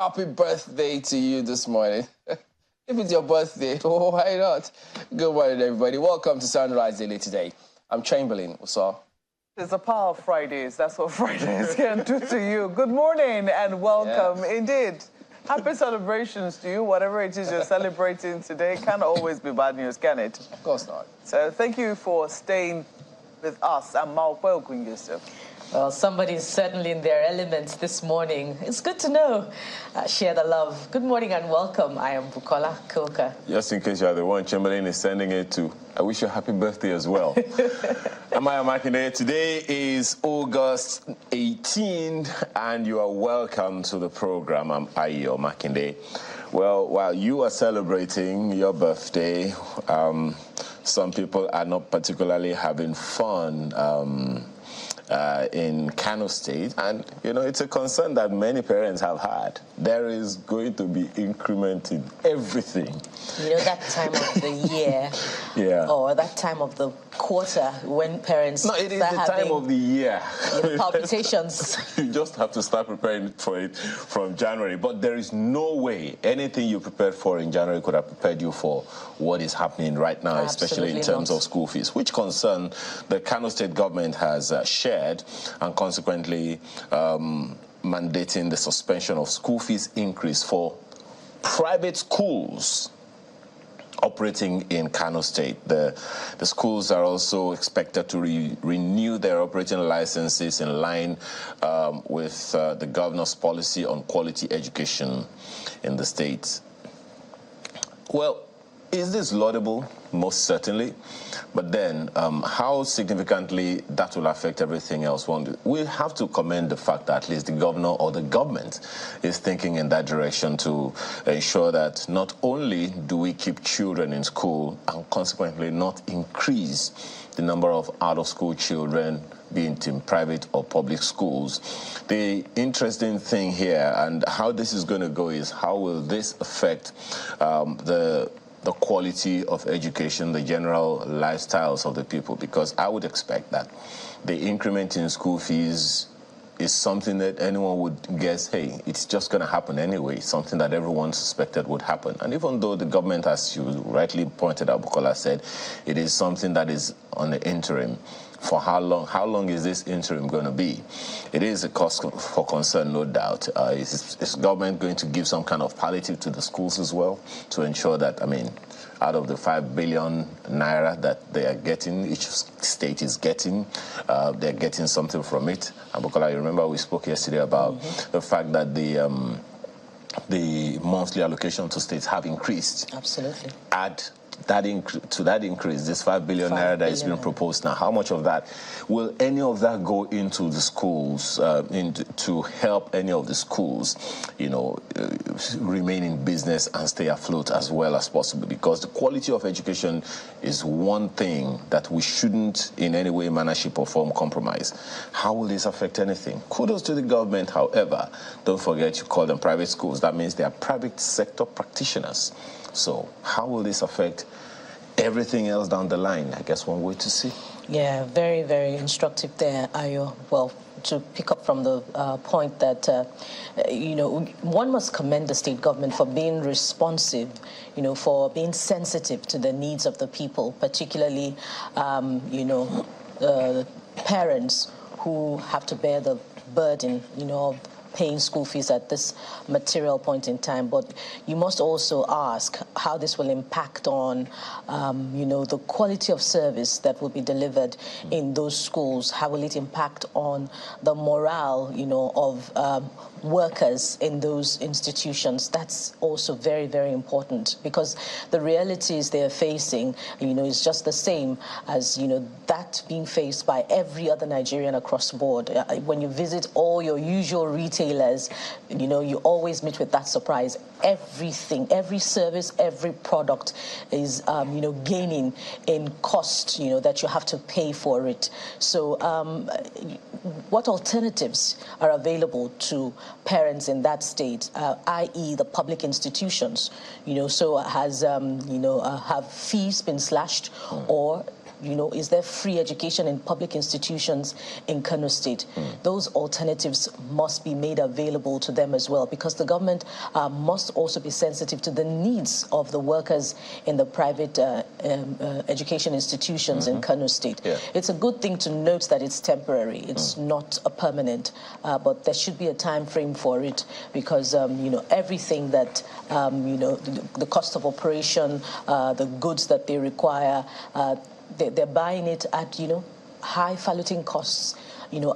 Happy birthday to you this morning. If it's your birthday, why not? Good morning, everybody. Welcome to Sunrise Daily today. I'm Chamberlain. What's up? It's the power of Fridays. That's what Fridays can do to you. Good morning and welcome. Yes. Indeed. Happy celebrations to you. Whatever it is you're celebrating today can't always be bad news, can it? Of course not. So thank you for staying with us. I'm Mao Yusuf. Well, somebody's certainly in their elements this morning. It's good to know. Share the love. Good morning and welcome. I am Bukola Koka. Just in case you are the one Chamberlain is sending it to, I wish you a happy birthday as well. Amaya Makinde, today is August 18, and you are welcome to the program. I'm Ayo Makinde. Well, while you are celebrating your birthday, some people are not particularly having fun in Kano State, and you know it's a concern that many parents have had. There is going to be increment in everything. You know, that time of the year, or that time of the quarter when parents it is the time of the year. Palpitations. You just have to start preparing for it from January. But there is no way anything you prepared for in January could have prepared you for what is happening right now, especially in terms of school fees, which concern the Kano State government has shared, and consequently mandating the suspension of school fees increase for private schools operating in Kano State. The schools are also expected to renew their operating licenses in line with the governor's policy on quality education in the state. Well, is this laudable? Most certainly. But then, how significantly that will affect everything else? We have to commend the fact that at least the governor or the government is thinking in that direction to ensure that not only do we keep children in school and consequently not increase the number of out-of-school children, be it in private or public schools. The interesting thing here and how this is going to go is how will this affect the quality of education, the general lifestyles of the people, because I would expect that the increment in school fees is something that anyone would guess, hey, it's just going to happen anyway, something that everyone suspected would happen. And even though the government, as you rightly pointed out, Bukola said, it is something that is on the interim. For how long? How long is this interim going to be? It is a cause for concern, no doubt. Is government going to give some kind of palliative to the schools as well to ensure that, I mean, out of the 5 billion naira that they are getting, each state is getting, they're getting something from it. And Bukola, you remember we spoke yesterday about the fact that the monthly allocation to states have increased. Absolutely. To that increase, this 5 billion naira that is being proposed now, how much of that will any of that go into the schools, to help any of the schools, remain in business and stay afloat as well as possible? Because the quality of education is one thing that we shouldn't in any way, manner, shape or form compromise. How will this affect anything? Kudos to the government, however, don't forget you call them private schools. That means they are private sector practitioners. So how will this affect everything else down the line? I guess one way to see. Yeah, very, very instructive there, Ayo. Well, to pick up from the point that, one must commend the state government for being responsive, for being sensitive to the needs of the people, particularly, parents who have to bear the burden, of paying school fees at this material point in time. But you must also ask how this will impact on, the quality of service that will be delivered in those schools. How will it impact on the morale, of workers in those institutions? That's also very, very important, because the realities they are facing, is just the same as, that being faced by every other Nigerian across the board. When you visit all your usual retailers, you always meet with that surprise. Everything, every service, every product is, gaining in cost, that you have to pay for it. So what alternatives are available to parents in that state, i.e. the public institutions? So have fees been slashed, or is there free education in public institutions in Kano State? Those alternatives must be made available to them as well, because the government must also be sensitive to the needs of the workers in the private education institutions in Kano State. Yeah. It's a good thing to note that it's temporary. It's not a permanent, but there should be a time frame for it, because everything that the cost of operation, the goods that they require, they're buying it at high faluting costs,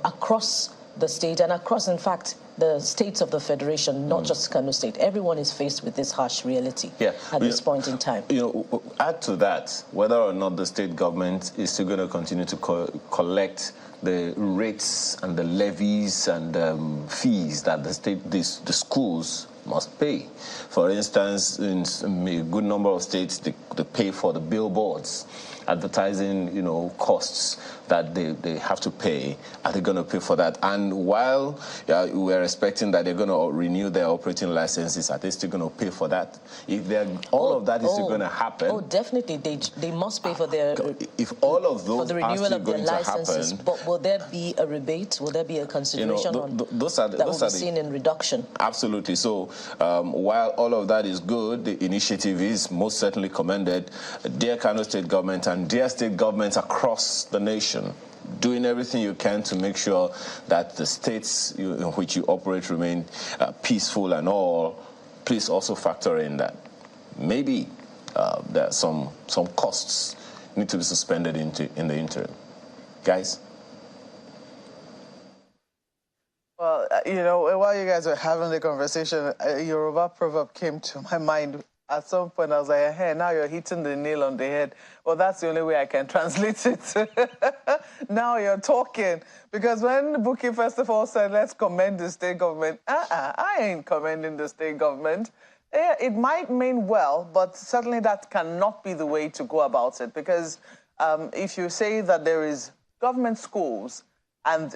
across the state and across, in fact, the states of the federation, not just Kano State. Everyone is faced with this harsh reality at this point in time. Add to that, whether or not the state government is still going to continue to collect the rates and the levies and fees that the schools must pay. For instance, in a good number of states, they pay for the billboards, advertising, costs that they have to pay. Are they going to pay for that? And while we're expecting that they're going to renew their operating licenses, are they still going to pay for that? If all of that is still going to happen... Oh, definitely. They must pay for their... If all of those for the renewal of their licenses, happen, but will there be a rebate? Will there be a consideration that will be seen in reduction? Absolutely. So while all of that is good, the initiative is most certainly commended. Dear Kano State government and dear state governments across the nation, doing everything you can to make sure that the states in which you operate remain peaceful and all. Please also factor in that maybe there are some costs need to be suspended in the interim. Guys? Well, while you guys were having the conversation, a Yoruba proverb came to my mind. At some point, I was like, hey, now you're hitting the nail on the head. Well, that's the only way I can translate it. Now you're talking. Because when Buki first of all said, let's commend the state government, I ain't commending the state government. Yeah, it might mean well, but certainly that cannot be the way to go about it. Because if you say that there is government schools and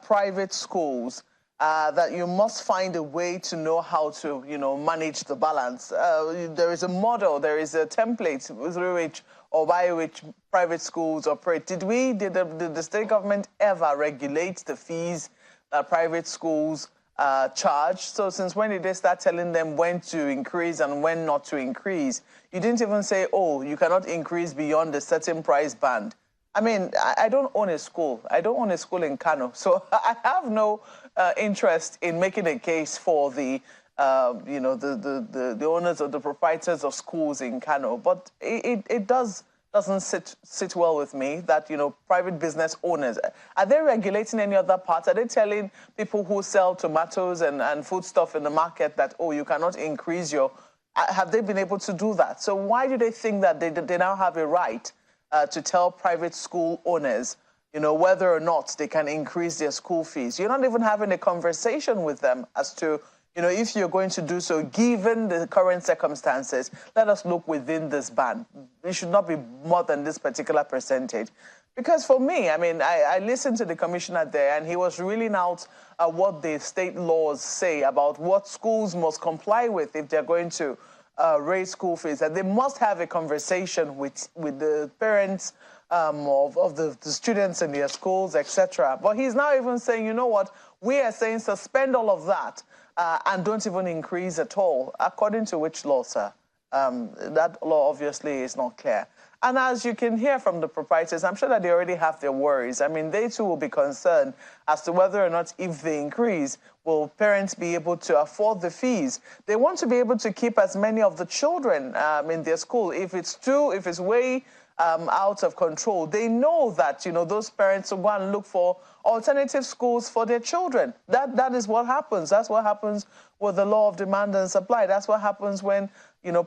private schools, that you must find a way to know how to, manage the balance. There is a model, there is a template through which or by which private schools operate. Did the state government ever regulate the fees that private schools charge? So since when did they start telling them when to increase and when not to increase? You didn't even say, oh, you cannot increase beyond a certain price band. I mean, I don't own a school. I don't own a school in Kano. So I have no interest in making a case for the owners or the proprietors of schools in Kano. But it doesn't sit well with me that, private business owners, are they regulating any other parts? Are they telling people who sell tomatoes and foodstuff in the market that, oh, you cannot increase your... Have they been able to do that? So why do they think that they now have a right to tell private school owners, whether or not they can increase their school fees? You're not even having a conversation with them as to, if you're going to do so, given the current circumstances, let us look within this band. It should not be more than this particular percentage. Because for me, I listened to the commissioner there, and he was reeling out what the state laws say about what schools must comply with if they're going to raise school fees, and they must have a conversation with the parents of the students in their schools, etc. But he's now even saying, you know what, we are saying suspend all of that and don't even increase at all. According to which law, sir? That law obviously is not clear. And as you can hear from the proprietors, I'm sure that they already have their worries. They too will be concerned as to whether or not, if they increase, will parents be able to afford the fees? They want to be able to keep as many of the children in their school. If it's way out of control, they know that, those parents will go and look for alternative schools for their children. That is what happens. That's what happens with the law of demand and supply. That's what happens when,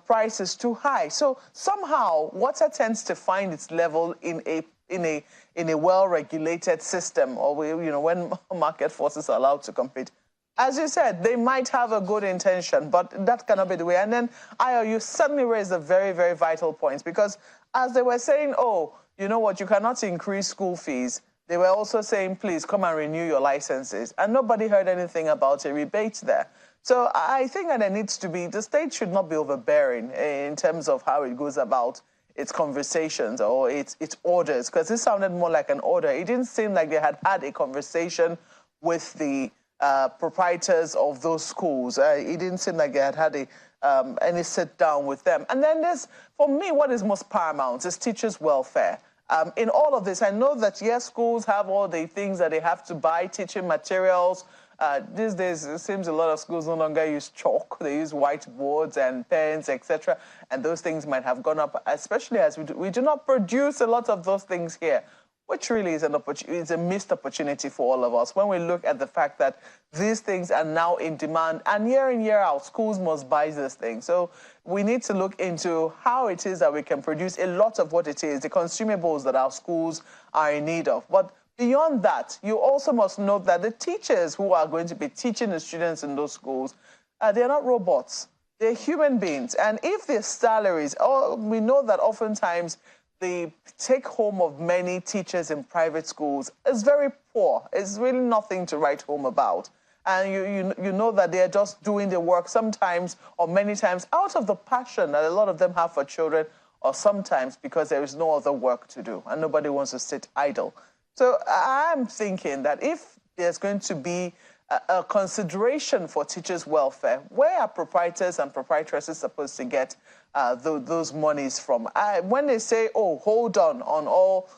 price is too high. So somehow water tends to find its level in a well-regulated system, or when market forces are allowed to compete. As you said, they might have a good intention, but that cannot be the way. And then, you suddenly raised a very, very vital point, because as they were saying, oh, you know what, you cannot increase school fees, they were also saying, please come and renew your licenses. And nobody heard anything about a rebate there. So I think that there needs to be, the state should not be overbearing in terms of how it goes about its conversations or its orders, because this sounded more like an order. It didn't seem like they had a conversation with the proprietors of those schools. It didn't seem like they had any sit down with them. And then there's, for me, what is most paramount is teachers' welfare. In all of this, I know that, yes, schools have all the things that they have to buy, teaching materials. These days, it seems a lot of schools no longer use chalk. They use whiteboards and pens, etc. And those things might have gone up, especially as we do not produce a lot of those things here, which really is a missed opportunity for all of us when we look at the fact that these things are now in demand, and year in, year out, schools must buy this thing. So we need to look into how it is that we can produce a lot of what it is, the consumables that our schools are in need of. But beyond that, you also must note that the teachers who are going to be teaching the students in those schools, they're not robots. They're human beings. And if their salaries, we know that oftentimes the take-home of many teachers in private schools is very poor. It's really nothing to write home about. And you know that they're just doing the work sometimes or many times out of the passion that a lot of them have for children, or sometimes because there is no other work to do and nobody wants to sit idle. So I'm thinking that if there's going to be a consideration for teachers' welfare, where are proprietors and proprietresses supposed to get those monies from? When they say, oh, hold on all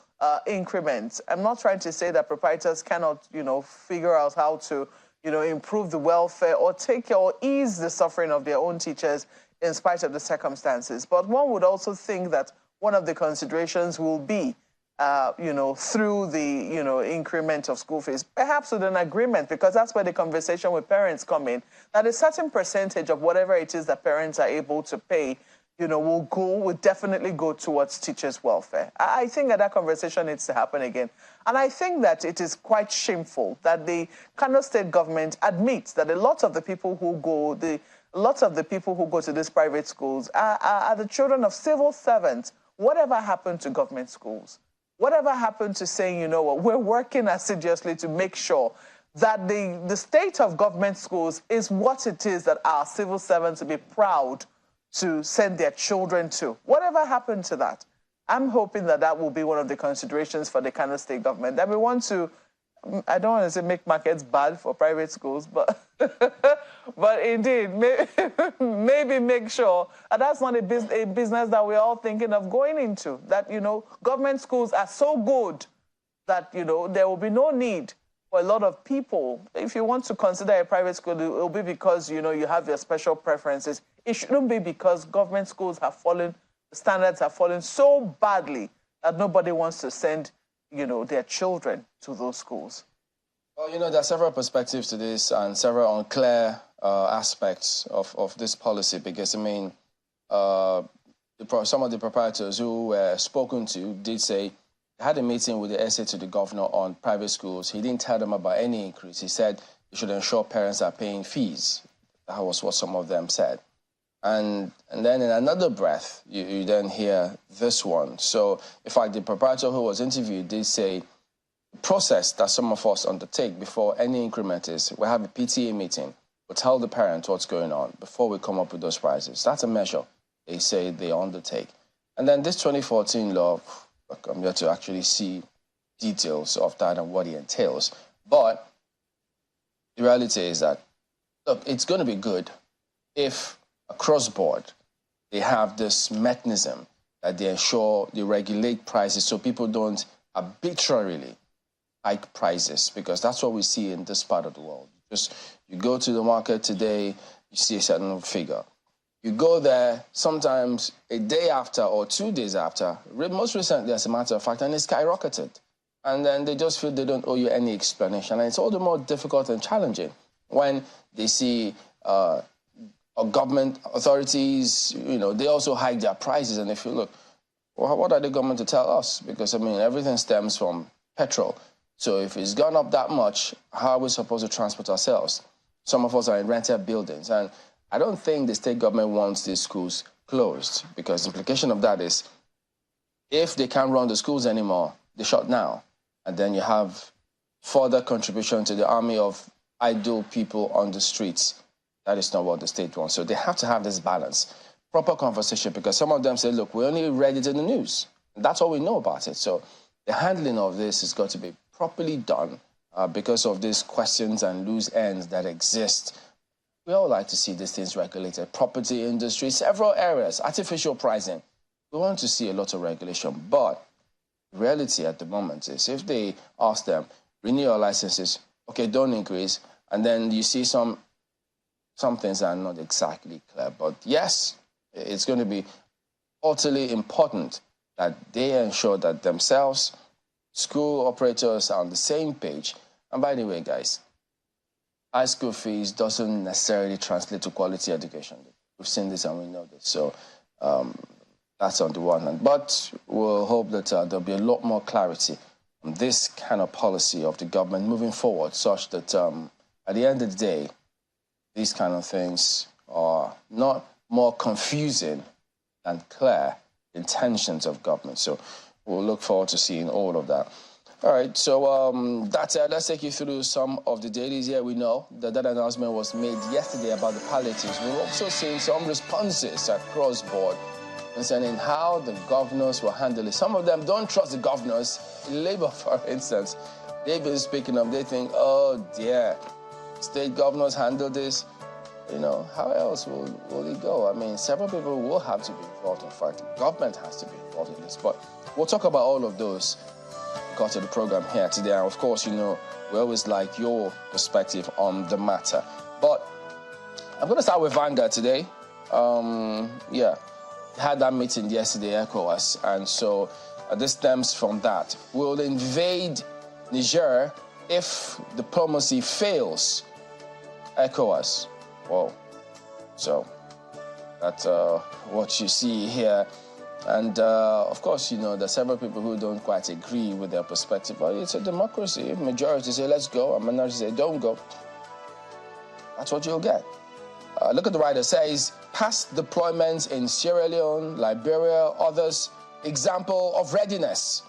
increments, I'm not trying to say that proprietors cannot, figure out how to, improve the welfare or take care or ease the suffering of their own teachers in spite of the circumstances. But one would also think that one of the considerations will be through the, increment of school fees, perhaps with an agreement, because that's where the conversation with parents come in, that a certain percentage of whatever it is that parents are able to pay, will definitely go towards teachers' welfare. I think that conversation needs to happen again. And I think that it is quite shameful that the Kano state government admits that a lot of the people who go to these private schools are the children of civil servants. Whatever happened to government schools? Whatever happened to saying, we're working assiduously to make sure that the state of government schools is what it is that our civil servants will be proud to send their children to? Whatever happened to that? I'm hoping that will be one of the considerations for the Kano state government, that we want to, I don't want to say make markets bad for private schools, but but indeed, maybe make sure that that's not a business that we're all thinking of going into, that, government schools are so good that, there will be no need for a lot of people. If you want to consider a private school, it will be because, you have your special preferences. It shouldn't be because government schools have fallen, the standards have fallen so badly that nobody wants to send, their children to those schools. Well, there are several perspectives to this and several unclear aspects of this policy, because, some of the proprietors who were spoken to did say they had a meeting with the SA to the governor on private schools. He didn't tell them about any increase. He said you should ensure parents are paying fees. That was what some of them said. And then in another breath, you then hear this one. So, in fact, the proprietor who was interviewed did say the process that some of us undertake before any increment is we have a PTA meeting. We'll tell the parent what's going on before we come up with those prices. That's a measure they say they undertake. And then this 2014 law, I'm here to actually see details of that and what it entails. But the reality is that, look, it's going to be good if across board they have this mechanism that they ensure they regulate prices so people don't arbitrarily hike prices, because that's what we see in this part of the world. You go to the market today, you see a certain figure. You go there sometimes a day after or 2 days after, most recently as a matter of fact, and it's skyrocketed. And then they just feel they don't owe you any explanation. And it's all the more difficult and challenging when they see government authorities, they also hike their prices, and they feel, look, well, what are the government to tell us? Because, everything stems from petrol. So if it's gone up that much, how are we supposed to transport ourselves? Some of us are in rented buildings, and I don't think the state government wants these schools closed, because the implication of that is if they can't run the schools anymore, they shut down. And then you have further contribution to the army of idle people on the streets. That is not what the state wants. So they have to have this balance proper conversation, because some of them say, look, we only read it in the news. That's all we know about it. So the handling of this has got to be properly done because of these questions and loose ends that exist. We all like to see these things regulated. Property industry, several areas, artificial pricing. We want to see a lot of regulation. But the reality at the moment is if they ask them, renew your licenses, okay, don't increase, and then you see some things are not exactly clear. But yes, it's going to be utterly important that they ensure that themselves, school operators are on the same page. And by the way, guys, high school fees doesn't necessarily translate to quality education. We've seen this and we know this. So that's on the one hand. But we'll hope that there'll be a lot more clarity on this kind of policy of the government moving forward, such that at the end of the day, these kind of things are not more confusing than clear intentions of government. So we'll look forward to seeing all of that. All right, so that's it. Let's take you through some of the dailies here. We know that announcement was made yesterday about the palliatives. We've also seen some responses across board concerning how the governors will handle it. Some of them don't trust the governors. In Labour, for instance, they've been speaking up. They think, oh dear, state governors handle this. You know, how else will it go? I mean, several people will have to be involved. In fact, government has to be involved in this. But we'll talk about all of those. Got to the program here today. And of course, you know, we always like your perspective on the matter. But I'm going to start with Vanguard today. Had that meeting yesterday, ECOWAS. And so this stems from that. We'll invade Niger if diplomacy fails. ECOWAS. Whoa. So that's what you see here. And, of course, you know, there's several people who don't quite agree with their perspective. But it's a democracy. Majority say, let's go. And minority say, don't go. That's what you'll get. Look at the right. It says, past deployments in Sierra Leone, Liberia, others. Example of readiness.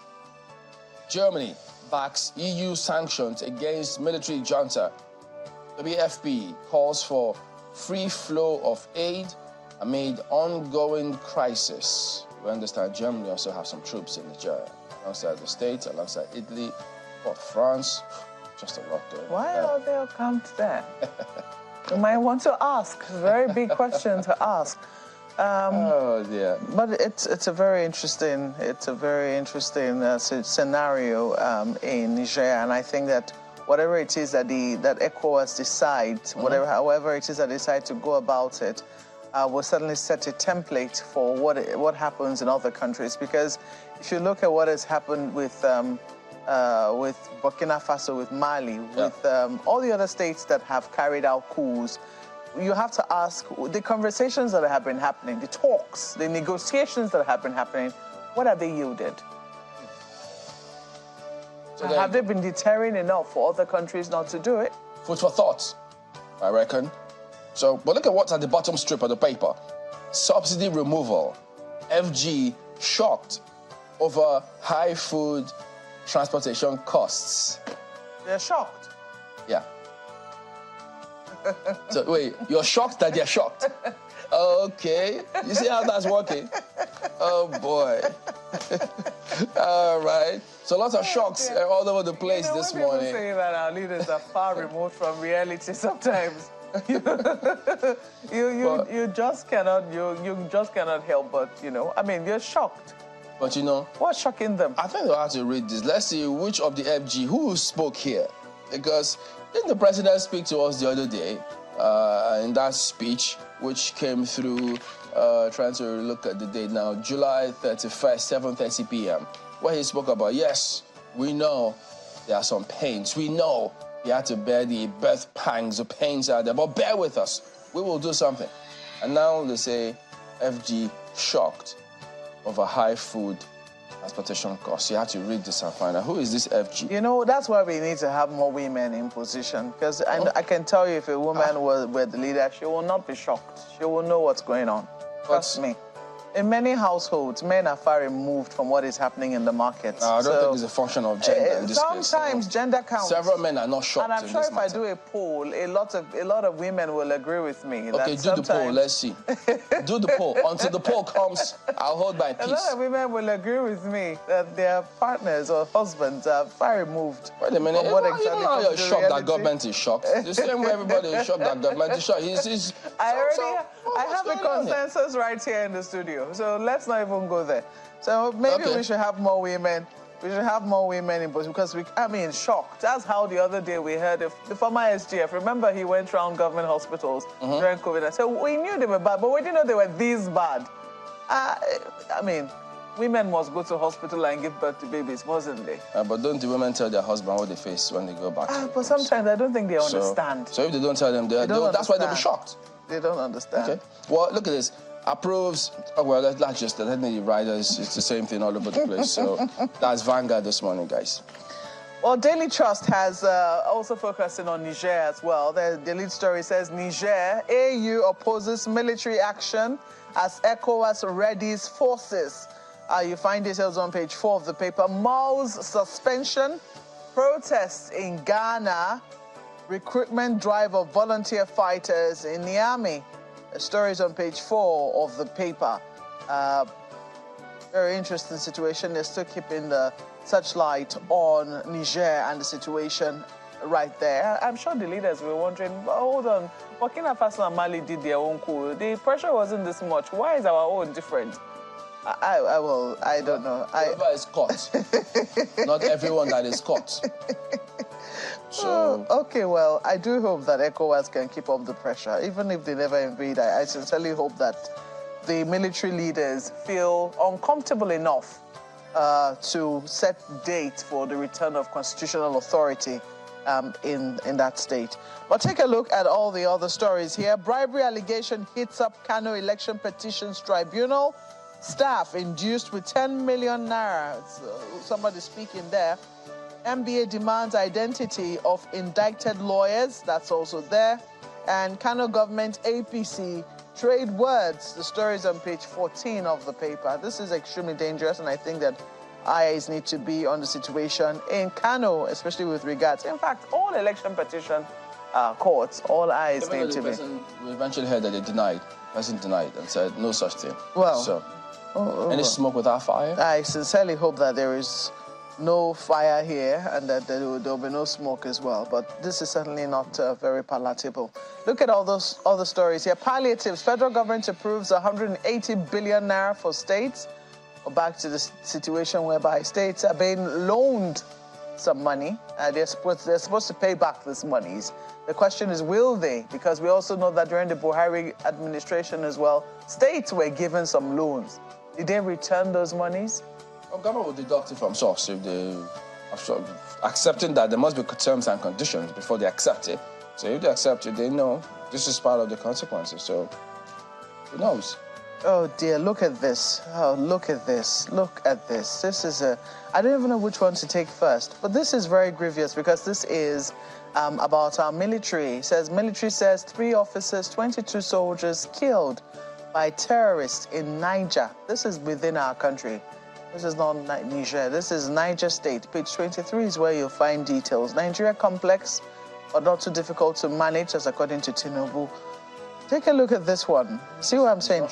Germany backs EU sanctions against military junta. WFP calls for free flow of aid amid ongoing crisis. We understand Germany also have some troops in Niger, alongside the States, alongside Italy, or France. Just a lot going on. Why are they all come to that? You might want to ask. Very big question to ask. Oh dear! But it's a very interesting scenario in Niger, and I think that whatever it is that ECOWAS decides, however it is that they decide to go about it, will certainly set a template for what happens in other countries. Because if you look at what has happened with Burkina Faso, with Mali, with all the other states that have carried out coups, you have to ask, the conversations that have been happening, the talks, the negotiations that have been happening, what have they yielded? So have they been deterring enough for other countries not to do it? Food for thought, I reckon. So, but look at what's at the bottom strip of the paper. Subsidy removal. FG shocked over high food transportation costs. They're shocked. Yeah. So, wait, you're shocked that they're shocked? Okay. You see how that's working? Oh, boy. All right. So lots of shocks all over the place this morning. People say that our leaders are far removed from reality sometimes. you just cannot help but, you know, I mean, you're shocked. But, you know, what's shocking them? I think we'll have to read this. Let's see which of the FG, who spoke here. Because didn't the president speak to us the other day in that speech, which came through, trying to look at the date now, July 31st, 7:30 p.m., where he spoke about, yes, we know there are some pains. We know you had to bear the birth pangs, the pains out there, but bear with us. We will do something. And now they say FG shocked over high food transportation costs. You have to read this and find out, who is this FG? You know, that's why we need to have more women in position. Because I can tell you, if a woman were the leader, she will not be shocked. She will know what's going on. Trust me. In many households, men are far removed from what is happening in the market. I don't think it's a function of gender in this case. Sometimes gender counts. Several men are not shocked. And I'm sure if I do a poll, a lot of women will agree with me. Okay, do the poll. Let's see. Do the poll. Until the poll comes, I'll hold my peace. A lot of women will agree with me that their partners or husbands are far removed. Wait a minute. Even now you're shocked that government is shocked. The same way everybody is shocked that government is shocked. I have a consensus right here in the studio, so let's not even go there. So maybe we should have more women. We should have more women in post because shocked. That's how the other day we heard the former SGF. Remember, he went around government hospitals during COVID and said, we knew they were bad, but we didn't know they were this bad. Women must go to hospital and give birth to babies, mustn't they? But don't the women tell their husband what they face when they go back? But sometimes I don't think they understand. So if they don't tell them, that's why they'll be shocked. They don't understand. Okay. Well, look at this. Approves. Oh, well, that's just the writers. It's the same thing all over the place. So that's Vanguard this morning, guys. Well, Daily Trust has also focusing on Niger as well. The lead story says Niger, AU opposes military action as ECOWAS readies forces. You find details on page 4 of the paper. Mao's suspension, protests in Ghana, recruitment drive of volunteer fighters in the army. The story is on page 4 of the paper. Very interesting situation. They're still keeping the searchlight on Niger and the situation right there. I'm sure the leaders were wondering, hold on, Burkina Faso and Mali did their own coup. The pressure wasn't this much. Why is our own different? I don't know. Whoever is caught. Not everyone that is caught. So okay, well, I do hope that ECOWAS can keep up the pressure. Even if they never invade, I sincerely hope that the military leaders feel uncomfortable enough to set date for the return of constitutional authority in that state. But take a look at all the other stories here. Bribery allegation hits up Kano Election Petitions Tribunal. Staff induced with 10 million naira. Somebody speaking there. MBA demands identity of indicted lawyers. That's also there. And Kano government APC trade words. The story is on page 14 of the paper. This is extremely dangerous, and I think that eyes need to be on the situation in Kano, especially with regards. In fact, all election petition courts, all eyes need to be. We eventually heard that they denied. The person denied and said no such thing. Well, so any smoke without fire? I sincerely hope that there is no fire here and that there will be no smoke as well. But this is certainly not very palatable. Look at all those other stories here. Palliatives. Federal government approves 180 billion naira for states. We're back to the situation whereby states are being loaned some money. They're supposed to pay back these monies. The question is, will they? Because we also know that during the Buhari administration as well, states were given some loans. Did they return those monies? Well, government will deduct it from source if they accepting that there must be terms and conditions before they accept it. So if they accept it, they know this is part of the consequences. So who knows? Oh dear, look at this. Oh, look at this. Look at this. This is I don't even know which one to take first. But this is very grievous because this is about our military. It says, military says 3 officers, 22 soldiers killed by terrorists in Niger. This is within our country. This is not Niger. This is Niger State. Page 23 is where you'll find details. Nigeria complex, but not too difficult to manage, as according to Tinubu. Take a look at this one. See what I'm saying?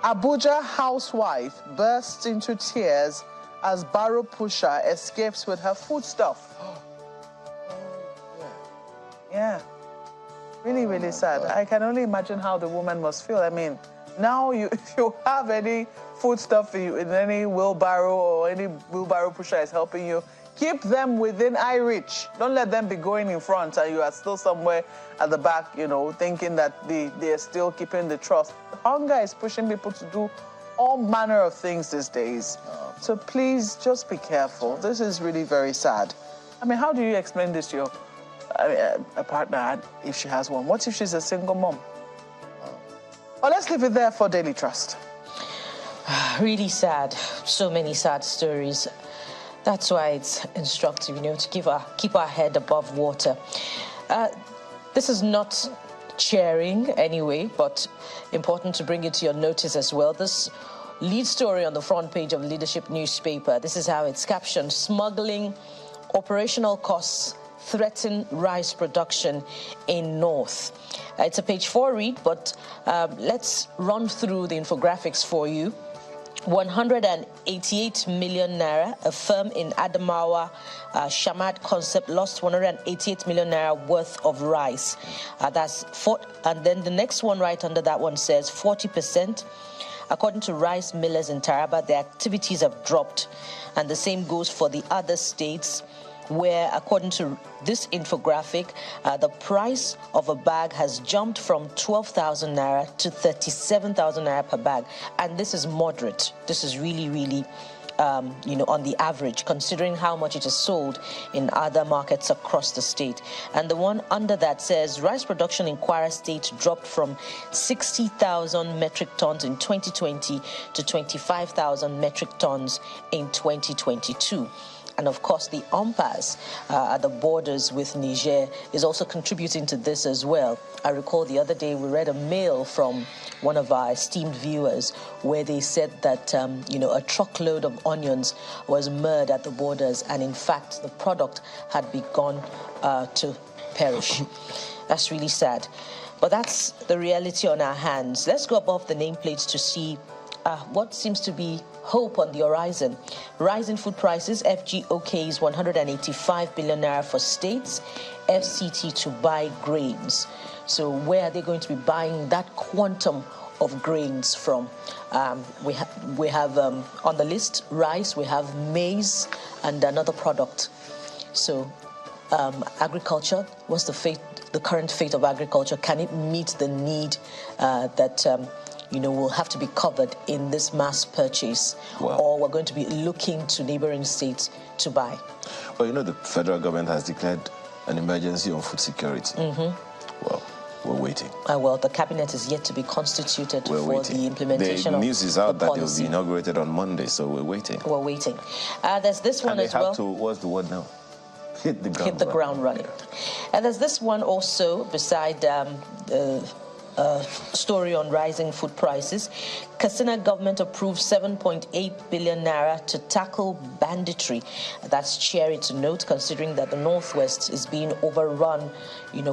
Abuja housewife bursts into tears as barrow pusher escapes with her foodstuff. Yeah. Really, really sad. I can only imagine how the woman must feel. I mean, now if you have any foodstuff in any wheelbarrow or any wheelbarrow pusher is helping you, keep them within eye reach. Don't let them be going in front and you are still somewhere at the back, you know, thinking that they're still keeping the trust. Hunger is pushing people to do all manner of things these days. So please just be careful. This is really very sad. I mean, how do you explain this to your a partner if she has one? What if she's a single mom? Well, let's leave it there for Daily Trust. Really sad. So many sad stories. That's why it's instructive, you know, to keep our head above water. This is not chairing anyway, but important to bring it to your notice as well. This lead story on the front page of Leadership newspaper, this is how it's captioned: smuggling operational costs threaten rice production in North. It's a page 4 read, but let's run through the infographics for you. 188 million naira, a firm in Adamawa, Shamad Concept, lost 188 million naira worth of rice. And then the next one right under that one says 40%. According to rice millers in Taraba, their activities have dropped. And the same goes for the other states, where, according to this infographic, the price of a bag has jumped from 12,000 naira to 37,000 naira per bag. And this is moderate. This is really, really, on the average, considering how much it is sold in other markets across the state. And the one under that says rice production in Kwara State dropped from 60,000 metric tons in 2020 to 25,000 metric tons in 2022. And of course, the impasse at the borders with Niger is also contributing to this as well. I recall the other day we read a mail from one of our esteemed viewers where they said that, a truckload of onions was murdered at the borders, and in fact, the product had begun to perish. That's really sad. But that's the reality on our hands. Let's go above the nameplates to see what seems to be hope on the horizon. Rising food prices, FGOK's 185 billion naira for states, FCT to buy grains. So where are they going to be buying that quantum of grains from? We have on the list rice, we have maize, and another product. So agriculture, what's the current fate of agriculture? Can it meet the need that will have to be covered in this mass purchase, or we're going to be looking to neighboring states to buy? Well, the federal government has declared an emergency on food security. Well, we're waiting. Well, the cabinet is yet to be constituted for the implementation of the news is out that they'll be inaugurated on Monday, so we're waiting. We're waiting. There's this one as well. And they have to, what's the word now? Hit the ground running. And there's this one also beside story on rising food prices. Katsina government approved 7.8 billion naira to tackle banditry. That's cheery to note, considering that the Northwest is being overrun,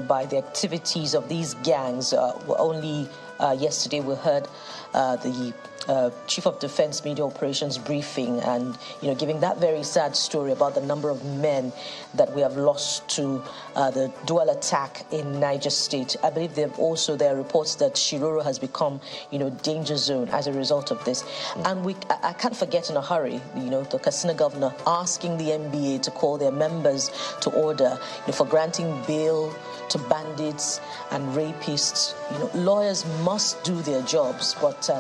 by the activities of these gangs. Only yesterday we heard the Chief of Defense Media Operations briefing and, giving that very sad story about the number of men that we have lost to the dual attack in Niger State. I believe there are reports that Shiroro has become, danger zone as a result of this. And I can't forget in a hurry, the Katsina governor asking the NBA to call their members to order, for granting bail to bandits and rapists. Lawyers must do their jobs, but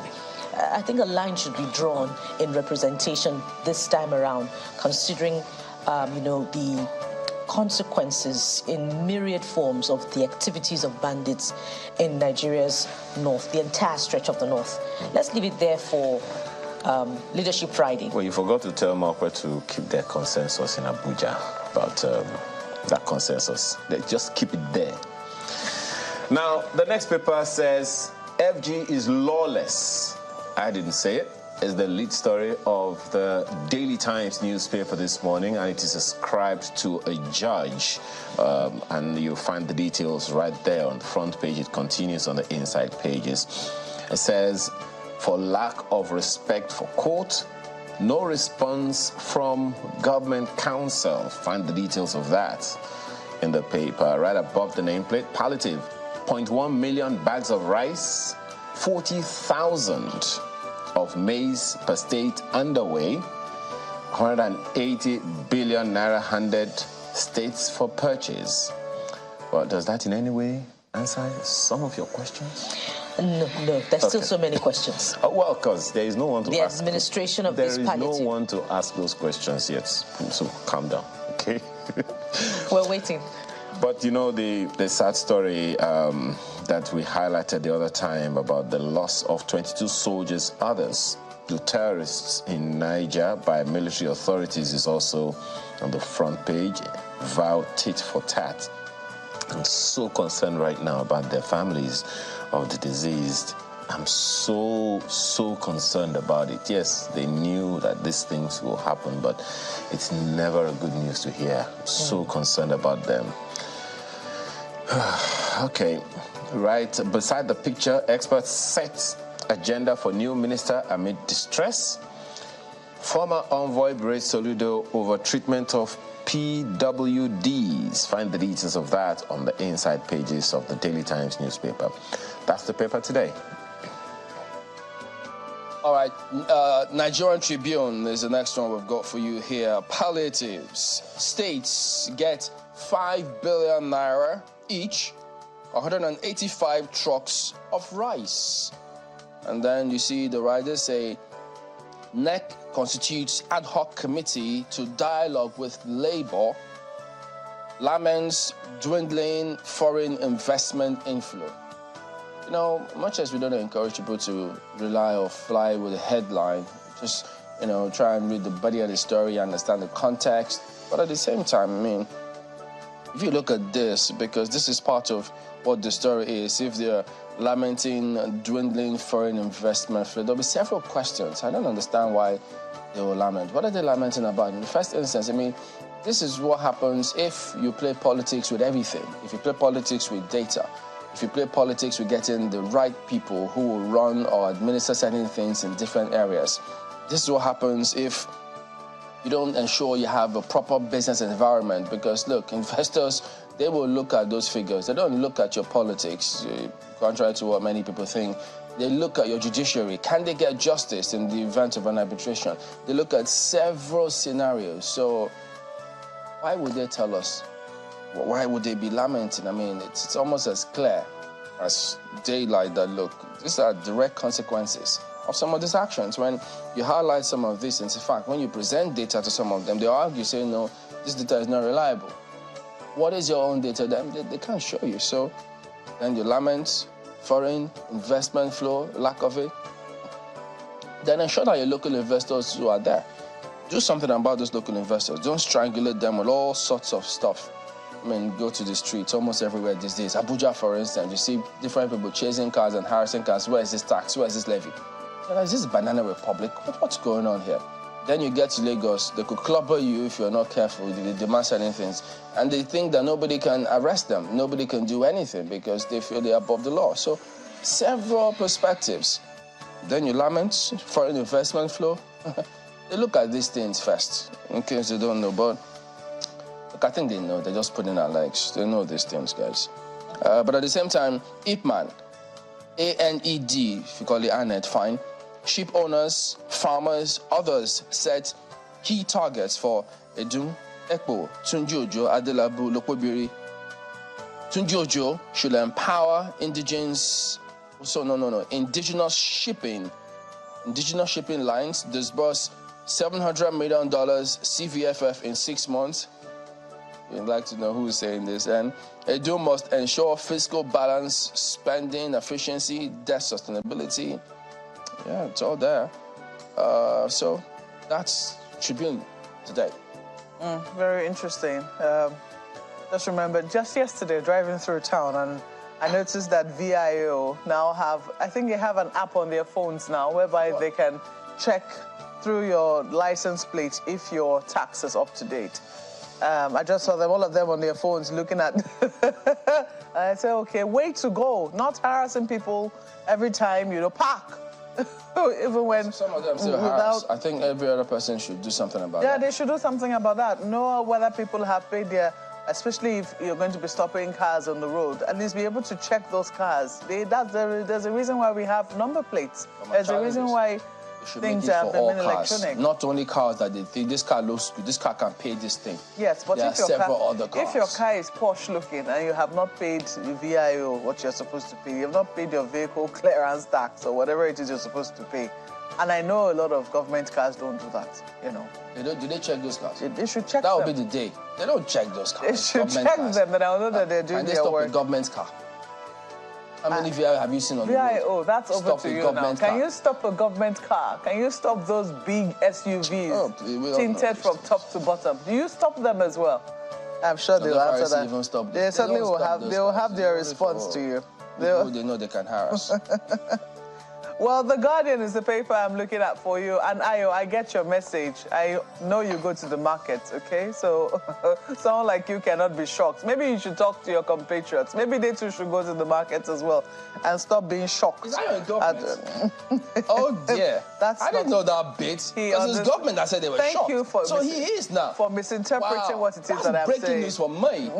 I think a line should be drawn in representation this time around, considering, the consequences in myriad forms of the activities of bandits in Nigeria's north, the entire stretch of the north. Let's leave it there for Leadership Friday. Well, you forgot to tell Marpa to keep their consensus in Abuja about that consensus. They just keep it there. Now, the next paper says FG is lawless. I didn't say it. It's the lead story of the Daily Times newspaper this morning, and it is ascribed to a judge. And you'll find the details right there on the front page. It continues on the inside pages. It says, for lack of respect for court, no response from government counsel. Find the details of that in the paper. Right above the nameplate, Palliative, 0.1 million bags of rice, 40,000 of maize per state underway, 180 billion naira handed states for purchase. Well, does that in any way answer some of your questions? No, there's still so many questions. Well, because there is no one to ask. The administration of this palliative. There is no one to ask those questions yet, so calm down, okay? We're waiting. But the sad story that we highlighted the other time about the loss of 22 soldiers, others, to terrorists in Niger by military authorities is also on the front page. Vow tit for tat. I'm so concerned right now about the families of the deceased. I'm so concerned about it. Yes, they knew that these things will happen, but it's never a good news to hear. I'm so concerned about them. Okay, right beside the picture, experts set agenda for new minister amid distress. Former envoy Brace Soludo over treatment of PWDs. Find the details of that on the inside pages of the Daily Times newspaper. That's the paper today. All right, Nigerian Tribune is the next one we've got for you here. Palliatives. States get 5 billion naira each, 185 trucks of rice. And then you see the writers say, NEC constitutes ad hoc committee to dialogue with Labour, laments dwindling foreign investment inflow. You know, much as we don't encourage people to rely or fly with a headline, just, you know, try and read the body of the story, understand the context. But at the same time, I mean, if you look at this, because this is part of what the story is, if they're lamenting dwindling foreign investment flow, there'll be several questions. I don't understand why they will lament. What are they lamenting about? In the first instance, I mean, this is what happens if you play politics with everything. If you play politics with data, if you play politics with getting the right people who will run or administer certain things in different areas. This is what happens if you don't ensure you have a proper business environment, because look, investors, they will look at those figures. They don't look at your politics, contrary to what many people think. They look at your judiciary. Can they get justice in the event of an arbitration? They look at several scenarios. So why would they tell us? Why would they be lamenting? I mean, it's almost as clear as daylight that, look, these are direct consequences of some of these actions. When you highlight some of this, in fact, when you present data to some of them, they argue, say, no, this data is not reliable. What is your own data? They can't show you. So then you lament foreign investment flow, lack of it. Then ensure that your local investors who are there, do something about those local investors. Don't strangulate them with all sorts of stuff. I mean, go to the streets almost everywhere these days. Abuja, for instance, you see different people chasing cars and harassing cars. Where is this tax? Where is this levy? Is this Banana Republic? What's going on here? Then you get to Lagos, they could clobber you if you're not careful. They demand certain things. And they think that nobody can arrest them. Nobody can do anything because they feel they're above the law. So several perspectives. Then you lament foreign investment flow. They look at these things first, in case they don't know. But look, I think they know. They're just putting our legs. They know these things, guys. But at the same time, IPMAN, ANED, if you call it ANED, fine. Sheep owners, farmers, others set key targets for Edun, Ekpo, Tunjojo, Adelabu, Lokobiri. Tunjojo should empower indigenous shipping lines, disburse $700 million CVFF in 6 months. You'd like to know who's saying this. And Edu must ensure fiscal balance, spending efficiency, debt sustainability. Yeah, it's all there. So that's Tribune today. Very interesting. Just remember, just yesterday, driving through town, and I noticed that VIO now have, I think they have an app on their phones now whereby they can check through your license plate if your tax is up to date. I just saw them, all of them on their phones looking at. I said, okay, way to go. Not harassing people every time, park. Even when some of them still harass. I think every other person should do something about that. Yeah, they should do something about that. Know whether people have paid their, especially if you're going to be stopping cars on the road, at least be able to check those cars. There's a reason why we have number plates. There's a reason why things have been electronic. Not only cars that they think this car looks good, this car can pay this thing. Yes, but there if your car is posh looking and you have not paid VIO what you're supposed to pay, you have not paid your vehicle clearance tax or whatever it is you're supposed to pay. And I know a lot of government cars don't do that, Do they check those cars? They should check them. That would be the day. They don't check those cars. They should check them, then I'll know that they're doing their work. And they stop a government car. How many VIO have you seen on the road? VIO, that's over to you now. Can you stop a government car? Can you stop those big SUVs tinted from top to bottom? Do you stop them as well? I'm sure they'll answer that. Even stop they certainly will have. They will have their response to you. They know they can harass. Well, The Guardian is the paper I'm looking at for you. And Ayo, I get your message. I know you go to the market, okay? So someone like you cannot be shocked. Maybe you should talk to your compatriots. Maybe they too should go to the market as well and stop being shocked. Is that your government? Oh, dear. I didn't know that bit. Because it's government that said they were shocked. Thank you for so he is now. For misinterpreting what it is that I'm saying. Breaking news for me.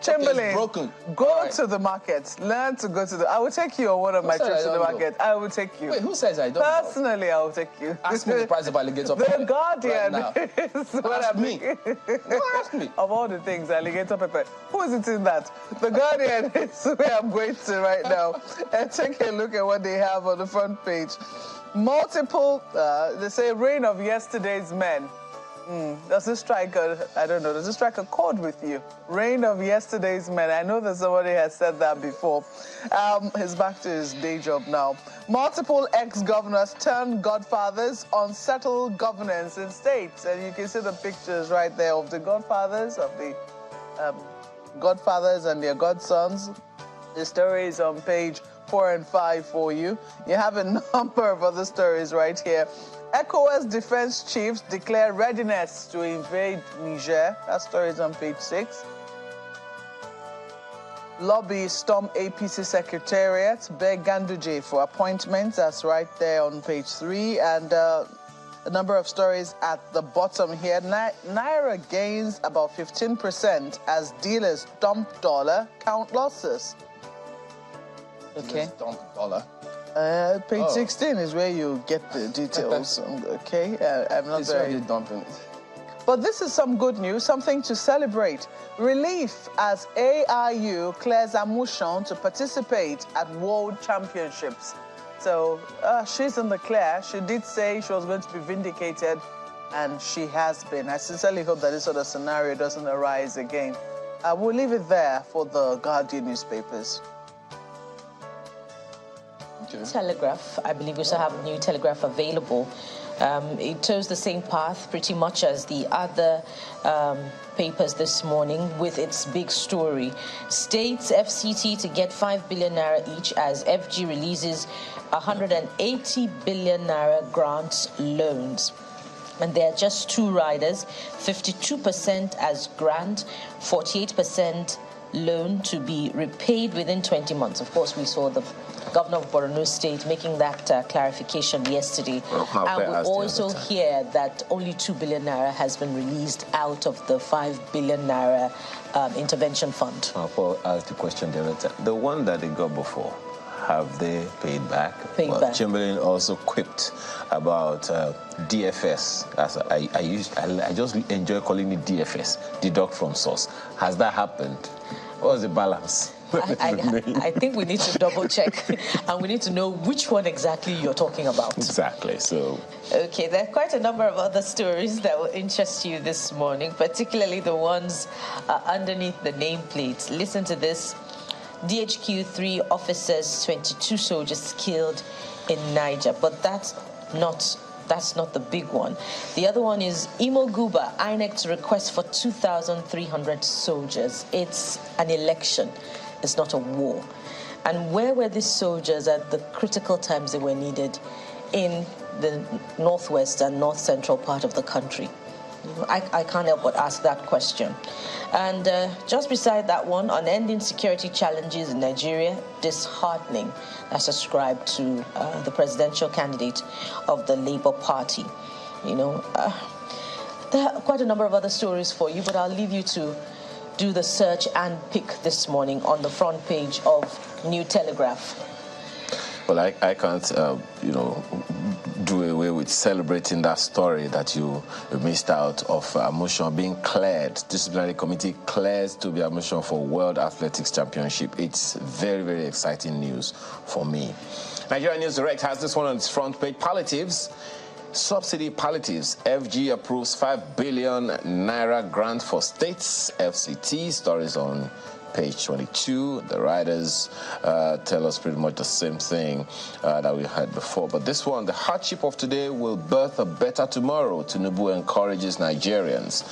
Chamberlain, broken. Go to the market. Learn to go to the... I will take you on one of my trips to the market. I will take you. Wait, who says I don't? Personally, I will take you. Ask me the price of alligator pepper. The Guardian right is what ask I'm me. Ask me. Of all the things, alligator pepper. Who is it in that? The Guardian is where I'm going to right now. And take a look at what they have on the front page. Multiple, they say, reign of yesterday's men. Does this strike a, I don't know, does this strike a chord with you? Reign of yesterday's men. I know that somebody has said that before. He's back to his day job now. Multiple ex-governors turned godfathers on settled governance in states. And you can see the pictures right there of the godfathers, of the godfathers and their godsons. The story is on page 4 and 5 for you. You have a number of other stories right here. ECOWAS defense chiefs declare readiness to invade Niger. That story is on page 6. Lobbyists storm APC secretariat, beg Ganduje for appointments. That's right there on page 3. And a number of stories at the bottom here. Naira gains about 15% as dealers dump dollar, count losses. Okay. Dump dollar. Page 16 is where you get the details. Okay, I'm not very dumping it. But this is some good news, something to celebrate. Relief as AIU clears admission to participate at World Championships. So she's in the clear. She did say she was going to be vindicated, and she has been. I sincerely hope that this sort of scenario doesn't arise again. We'll leave it there for the Guardian newspapers. Telegraph, I believe we still have New Telegraph available. It toes the same path pretty much as the other papers this morning with its big story. States FCT to get 5 billion naira each as FG releases 180 billion naira grants loans. And there are just two riders, 52% as grant, 48% loan to be repaid within 20 months. Of course, we saw the Governor of Borno State making that clarification yesterday. And we also hear that only 2 billion naira has been released out of the 5 billion naira intervention fund. Paul asked the question, the one that they got before, have they paid back? Back. Chamberlain also quipped about DFS. As I just enjoy calling it DFS, deduct from source. Has that happened? What was the balance? I think we need to double check and we need to know which one exactly you're talking about. Exactly. So okay, there are quite a number of other stories that will interest you this morning, particularly the ones underneath the nameplates. Listen to this. DHQ 3 officers, 22 soldiers killed in Niger, but that's not the big one. The other one is Imo Guba, INEC to request for 2,300 soldiers. It's an election. It's not a war. And where were these soldiers at the critical times they were needed? In the northwest and north central part of the country. I can't help but ask that question. And just beside that one, on ending security challenges in Nigeria, disheartening, as ascribed to the presidential candidate of the Labour Party. You know, there are quite a number of other stories for you, but I'll leave you to do the search and pick this morning on the front page of New Telegraph. Well, I can't, do away with celebrating that story that you missed out of admission being cleared. Disciplinary committee clears to be admission for World Athletics Championship. It's very, very exciting news for me. Nigeria News Direct has this one on its front page. Palliatives. Subsidy Palliatives. FG approves 5 billion naira grant for states. FCT. Stories on page 22. The writers tell us pretty much the same thing that we had before. But this one, the hardship of today will birth a better tomorrow. Tinubu encourages Nigerians.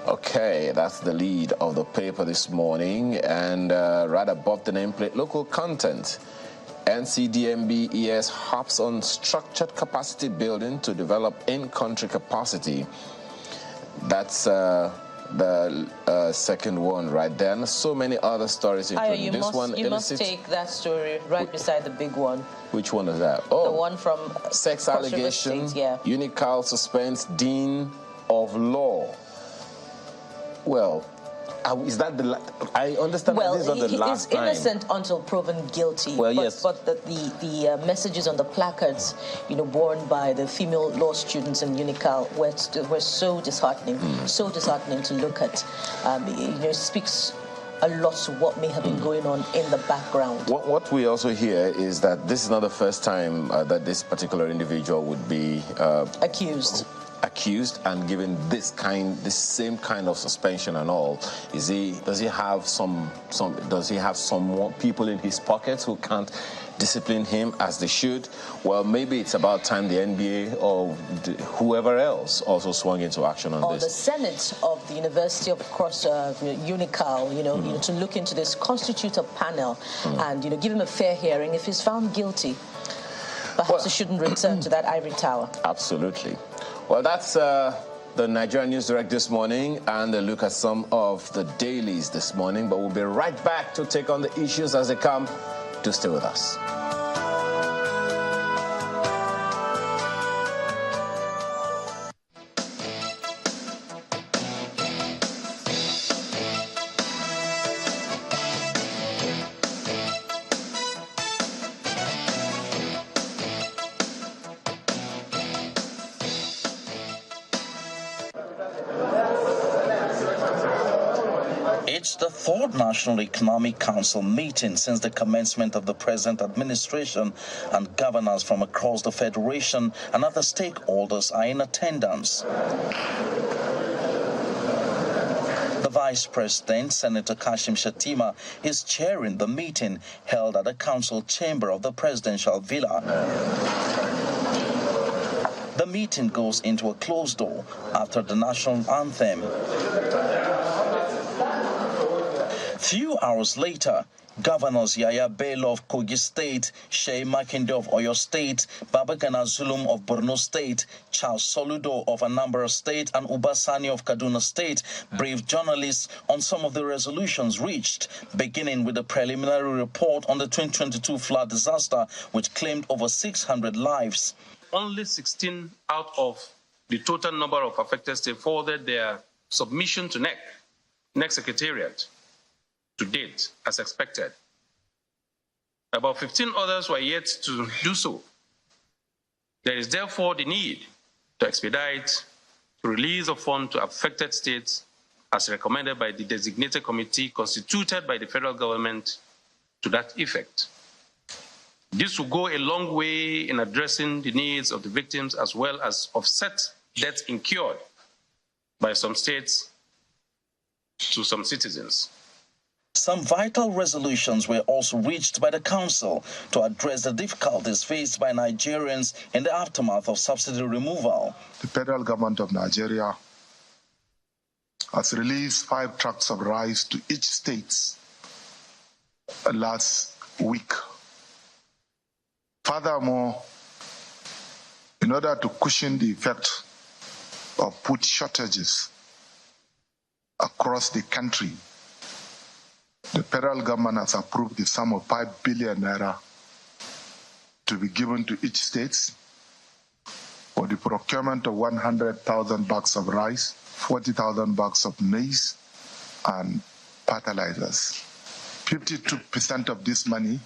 Okay, that's the lead of the paper this morning, and right above the nameplate, local content. NCDMB ES hops on structured capacity building to develop in-country capacity. That's the second one right there. And so many other stories, including this one. You must take that story right beside the big one. Which one is that? Oh, the one from sex allegation. Yeah. Unical suspends Dean of Law. Well, is that the? I understand that this is not the last time. Well, he's innocent until proven guilty. Well, yes. But the messages on the placards, borne by the female law students in Unical were so disheartening, so disheartening to look at. It speaks a lot to what may have been going on in the background. What we also hear is that this is not the first time that this particular individual would be accused and given this same kind of suspension and all. Does he have some more people in his pockets who can't discipline him as they should? Well, maybe it's about time the NBA or whoever else also swung into action on this. Or the Senate of the University of Unical, to look into this, constitute a panel and, give him a fair hearing. If he's found guilty, perhaps he shouldn't return to that ivory tower. Absolutely. Well, that's the Nigerian News Direct this morning, and a look at some of the dailies this morning. But we'll be right back to take on the issues as they come. Do stay with us. It's the third National Economic Council meeting since the commencement of the present administration, and governors from across the Federation and other stakeholders are in attendance. The Vice President, Senator Kashim Shettima, is chairing the meeting held at the Council Chamber of the Presidential Villa. The meeting goes into a closed door after the national anthem. Few hours later, Governors Yaya Bello of Kogi State, Shey Makinde of Oyo State, Babagana Zulum of Borno State, Charles Soludo of Anambra State, and Ubasani of Kaduna State briefed journalists on some of the resolutions reached, beginning with a preliminary report on the 2022 flood disaster, which claimed over 600 lives. Only 16 out of the total number of affected states forwarded their submission to NEC Secretariat to date, as expected. About 15 others were yet to do so. There is therefore the need to expedite the release of funds to affected states as recommended by the designated committee constituted by the federal government to that effect. This will go a long way in addressing the needs of the victims as well as offset debts incurred by some states to some citizens. Some vital resolutions were also reached by the Council to address the difficulties faced by Nigerians in the aftermath of subsidy removal. The federal government of Nigeria has released 5 trucks of rice to each state last week. Furthermore, in order to cushion the effect of food shortages across the country, the federal government has approved the sum of 5 billion naira to be given to each state for the procurement of 100,000 bags of rice, 40,000 bags of maize, and fertilizers. 52% of this money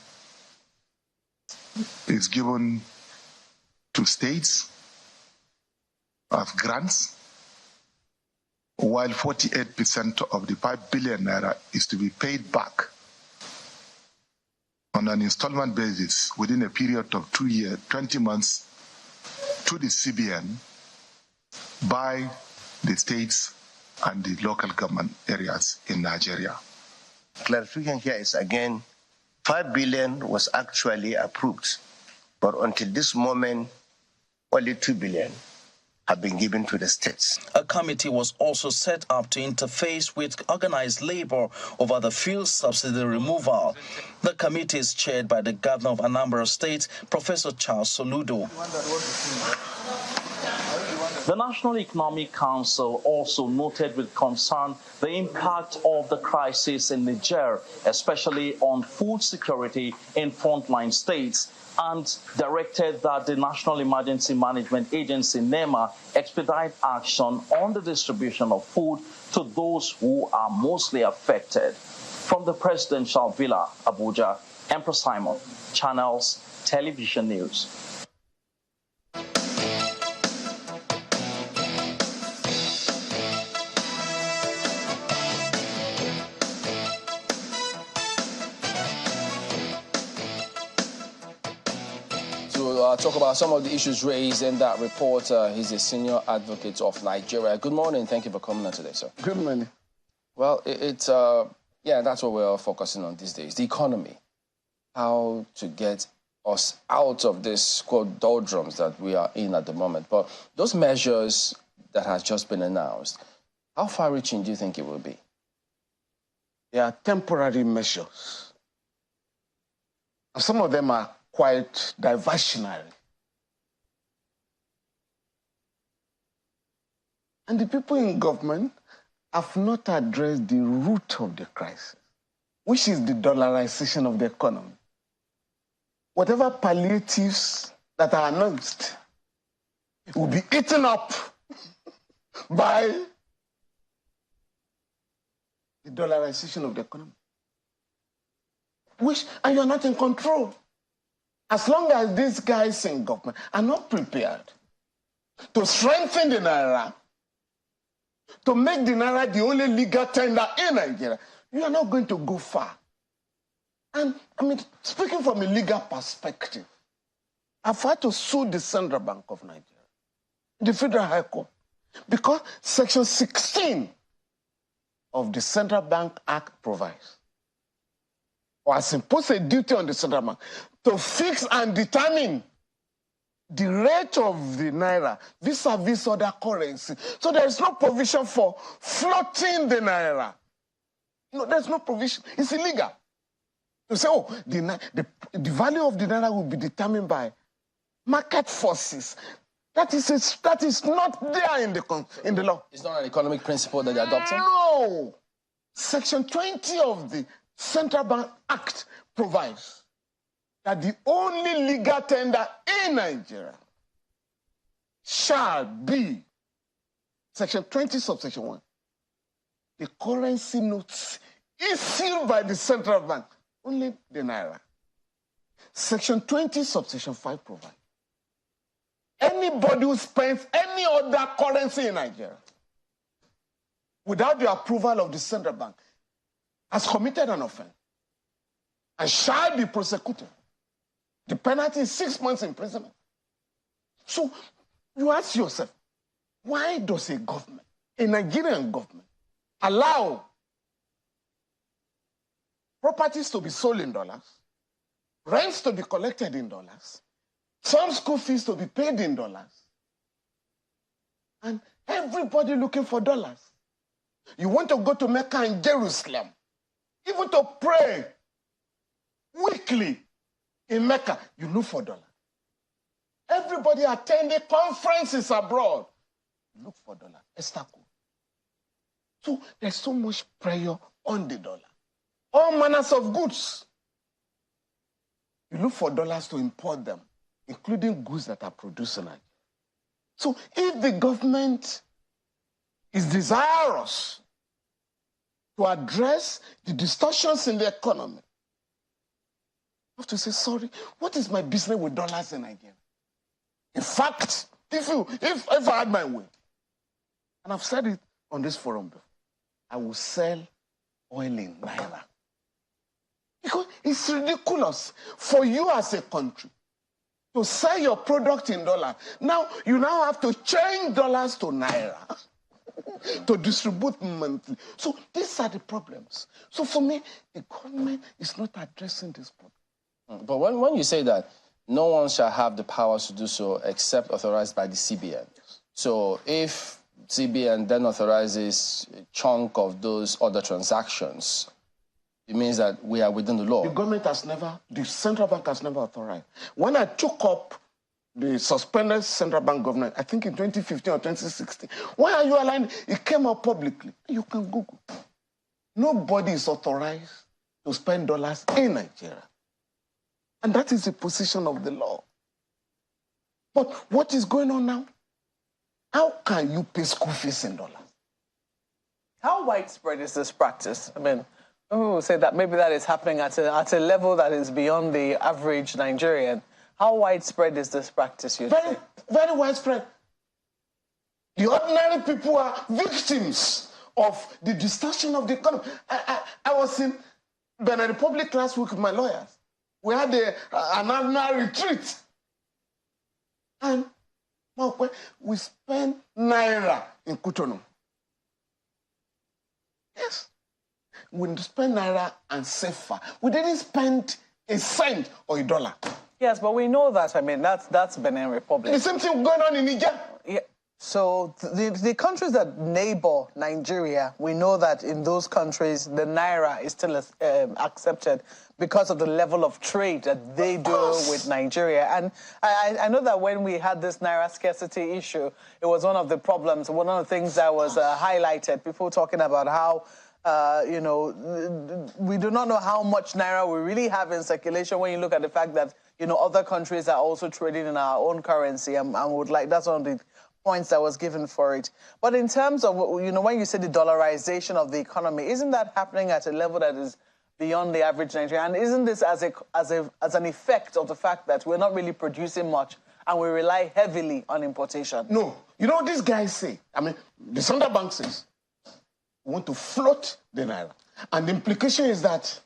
is given to states as grants, while 48% of the 5 billion naira is to be paid back on an installment basis within a period of 2 years, 20 months to the CBN by the states and the local government areas in Nigeria. Clarification here is again, 5 billion was actually approved, but until this moment, only 2 billion have been given to the states. A committee was also set up to interface with organized labor over the fuel subsidy removal. The committee is chaired by the governor of Anambra State, Professor Charles Soludo. The National Economic Council also noted with concern the impact of the crisis in Niger, especially on food security in frontline states, and directed that the National Emergency Management Agency, NEMA, expedite action on the distribution of food to those who are mostly affected. From the Presidential Villa, Abuja, Empress Simon, Channels Television News. Talk about some of the issues raised in that report. He's a senior advocate of Nigeria. Good morning. Thank you for coming on today, sir. Good morning. Well, yeah, that's what we're focusing on these days, the economy. How to get us out of this, quote, doldrums that we are in at the moment. But those measures that has just been announced, how far-reaching do you think it will be? They are temporary measures. And some of them are quite diversionary. And the people in government have not addressed the root of the crisis, which is the dollarization of the economy. Whatever palliatives that are announced will be eaten up by the dollarization of the economy. And you're not in control. As long as these guys in government are not prepared to strengthen the Naira, to make the Naira the only legal tender in Nigeria, you are not going to go far. And, I mean, speaking from a legal perspective, I've had to sue the Central Bank of Nigeria, the Federal High Court, because Section 16 of the Central Bank Act provides, or has imposed a duty on the Central Bank to fix and determine the rate of the Naira vis-a-vis other currency. So there is no provision for floating the Naira. No, there's no provision. It's illegal. To say, oh, the value of the Naira will be determined by market forces. That is not there in the law. It's not an economic principle that they're adopting? No. Section 20 of the Central Bank Act provides that the only legal tender in Nigeria shall be, Section 20, subsection 1, the currency notes issued by the Central Bank, only the Naira. Section 20, subsection 5 provides anybody who spends any other currency in Nigeria without the approval of the Central Bank has committed an offense and shall be prosecuted. The penalty is 6 months imprisonment. So you ask yourself, why does a government, a Nigerian government, allow properties to be sold in dollars, rents to be collected in dollars, some school fees to be paid in dollars, and everybody looking for dollars? You want to go to Mecca and Jerusalem, even to pray weekly in Mecca, you look for dollars. Everybody attending conferences abroad, you look for dollars. Estaco. So there's so much pressure on the dollar. All manners of goods. You look for dollars to import them, including goods that are produced in Nigeria. So if the government is desirous to address the distortions in the economy, I have to say, sorry, what is my business with dollars in Nigeria? In fact, if I had my way, and I've said it on this forum before, I will sell oil in Naira. Because it's ridiculous for you as a country to sell your product in dollars. Now, you now have to change dollars to Naira to distribute monthly. So these are the problems. So for me, the government is not addressing this problem. But when you say that no one shall have the powers to do so except authorized by the CBN, So if CBN then authorizes a chunk of those other transactions, it means that we are within the law. The government has never, the central bank has never authorized. When I took up the suspended central bank government, I think in 2015 or 2016, why are you allowing? It came out publicly. You can Google. Nobody is authorized to spend dollars in Nigeria. And that is the position of the law. But what is going on now? How can you pay school fees in dollars? How widespread is this practice? I mean, we will say that maybe that is happening at a level that is beyond the average Nigerian. How widespread is this practice, you Very, think? very widespread. The ordinary people are victims of the distortion of the economy. I was in Benin Republic last week with my lawyers. We had an annual retreat. And we spent naira in Cotonou. Yes. We spent naira and CFA. We didn't spend a cent or a dollar. Yes, but we know that. I mean, that's Benin Republic. The same thing going on in Niger. Yeah. So the countries that neighbor Nigeria, we know that in those countries, the naira is still accepted because of the level of trade that they do with Nigeria. And I know that when we had this naira scarcity issue, it was one of the problems, one of the things that was highlighted, people talking about how, you know, we do not know how much naira we really have in circulation when you look at the fact that, you know, other countries are also trading in our own currency. And would like, that's one of the points that was given for it. But in terms of, you know, when you say the dollarization of the economy, isn't that happening at a level that is beyond the average Nigerian? And isn't this as an effect of the fact that we're not really producing much and we rely heavily on importation? No. You know what these guys say? I mean, the central bank says, we want to float the naira. And the implication is that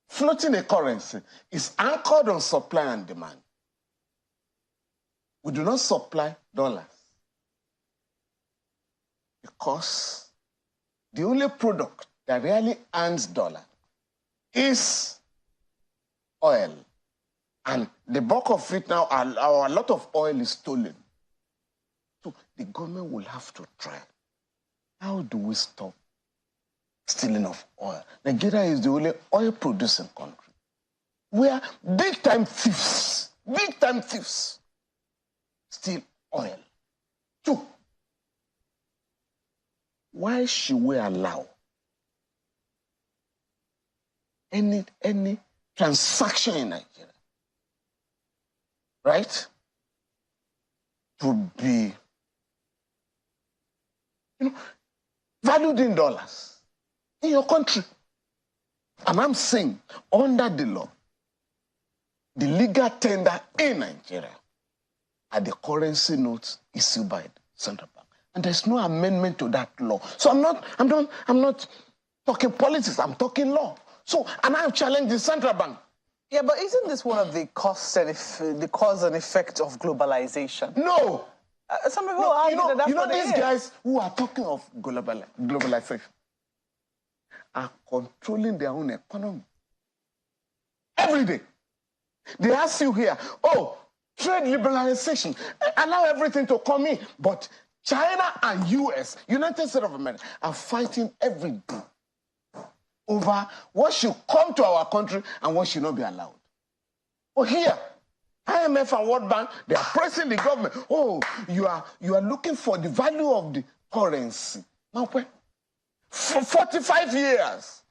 floating a currency is anchored on supply and demand. We do not supply dollars because the only product that really earns dollar is oil. And the bulk of it now, a lot of oil is stolen. So the government will have to try. How do we stop stealing of oil? Nigeria is the only oil-producing country. We are big-time thieves. Big-time thieves. Steal oil. Two, why should we allow any transaction in Nigeria, right, to be, you know, valued in dollars in your country? And I'm saying, under the law, the legal tender in Nigeria are the currency notes issued by the central bank. And there's no amendment to that law. So I'm not talking politics, I'm talking law. So, and I've challenged the central bank. Yeah, but isn't this one of the cause and effect of globalization? No. Some people argue that that's what these guys who are talking of globalization are controlling their own economy. Every day. They ask you here, oh, trade liberalization, allow everything to come in. But China and US, United States of America, are fighting every day over what should come to our country and what should not be allowed. But here, IMF and World Bank, they are pressing the government. Oh, you are looking for the value of the currency. Now, for 45 years,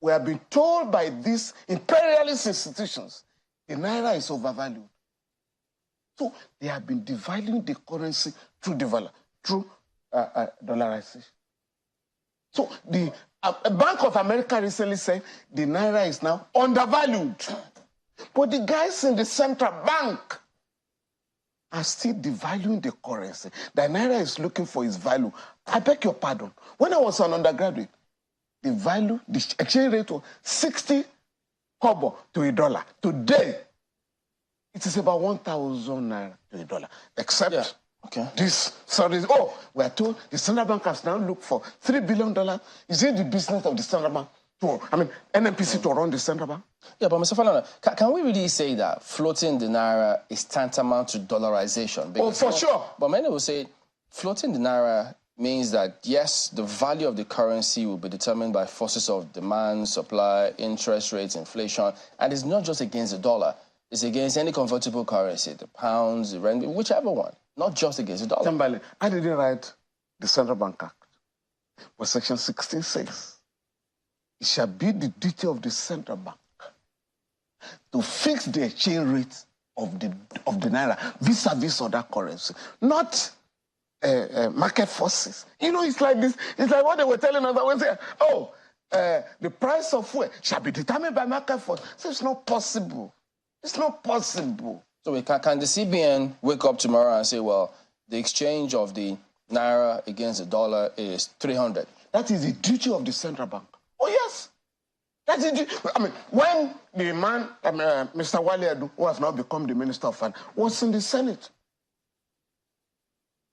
we have been told by these imperialist institutions, the naira is overvalued. So they have been devaluing the currency through dollarization. So the Bank of America recently said the naira is now undervalued. But the guys in the central bank are still devaluing the currency. The naira is looking for its value. I beg your pardon. When I was an undergraduate, the exchange rate was 60 kobo to a dollar. Today, it is about 1,000 naira to a dollar. Except we are told the central bank has now looked for $3 billion. Is it the business of the central bank NNPC to run the central bank? Yeah, but Mr. Falana, can we really say that floating the naira is tantamount to dollarization? Because, for sure. But many will say floating the naira means that, yes, the value of the currency will be determined by forces of demand, supply, interest rates, inflation, and it's not just against the dollar. It's against any convertible currency, the pounds, the rand, whichever one, not just against the dollar. Tambale, I didn't write the Central Bank Act, but Section 16 says it shall be the duty of the central bank to fix the exchange rate of the naira vis-a-vis other currency, not market forces. You know, it's like this. It's like what they were telling us. When they say, the price of fuel shall be determined by market force. So it's not possible. It's not possible. So can the CBN wake up tomorrow and say, well, the exchange of the naira against the dollar is 300? That is the duty of the central bank. Oh, yes. That is I mean, when the man, Mr. Wale Adu, who has now become the Minister of Finance, was in the Senate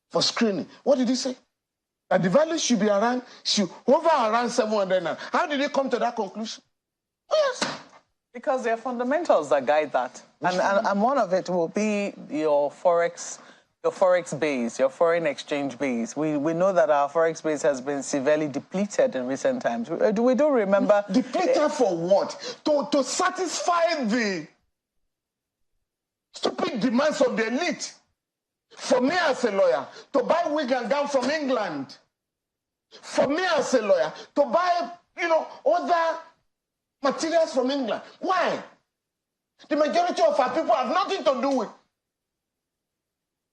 for screening, what did he say? That the value should be around 700 naira. How did he come to that conclusion? Oh, yes. Because there are fundamentals that guide that. And one of it will be your forex base, your foreign exchange base. We know that our forex base has been severely depleted in recent times. We do remember... Depleted for what? To satisfy the stupid demands of the elite. For me as a lawyer, to buy wig and gown from England. For me as a lawyer, to buy, other materials from England. Why? The majority of our people have nothing to do with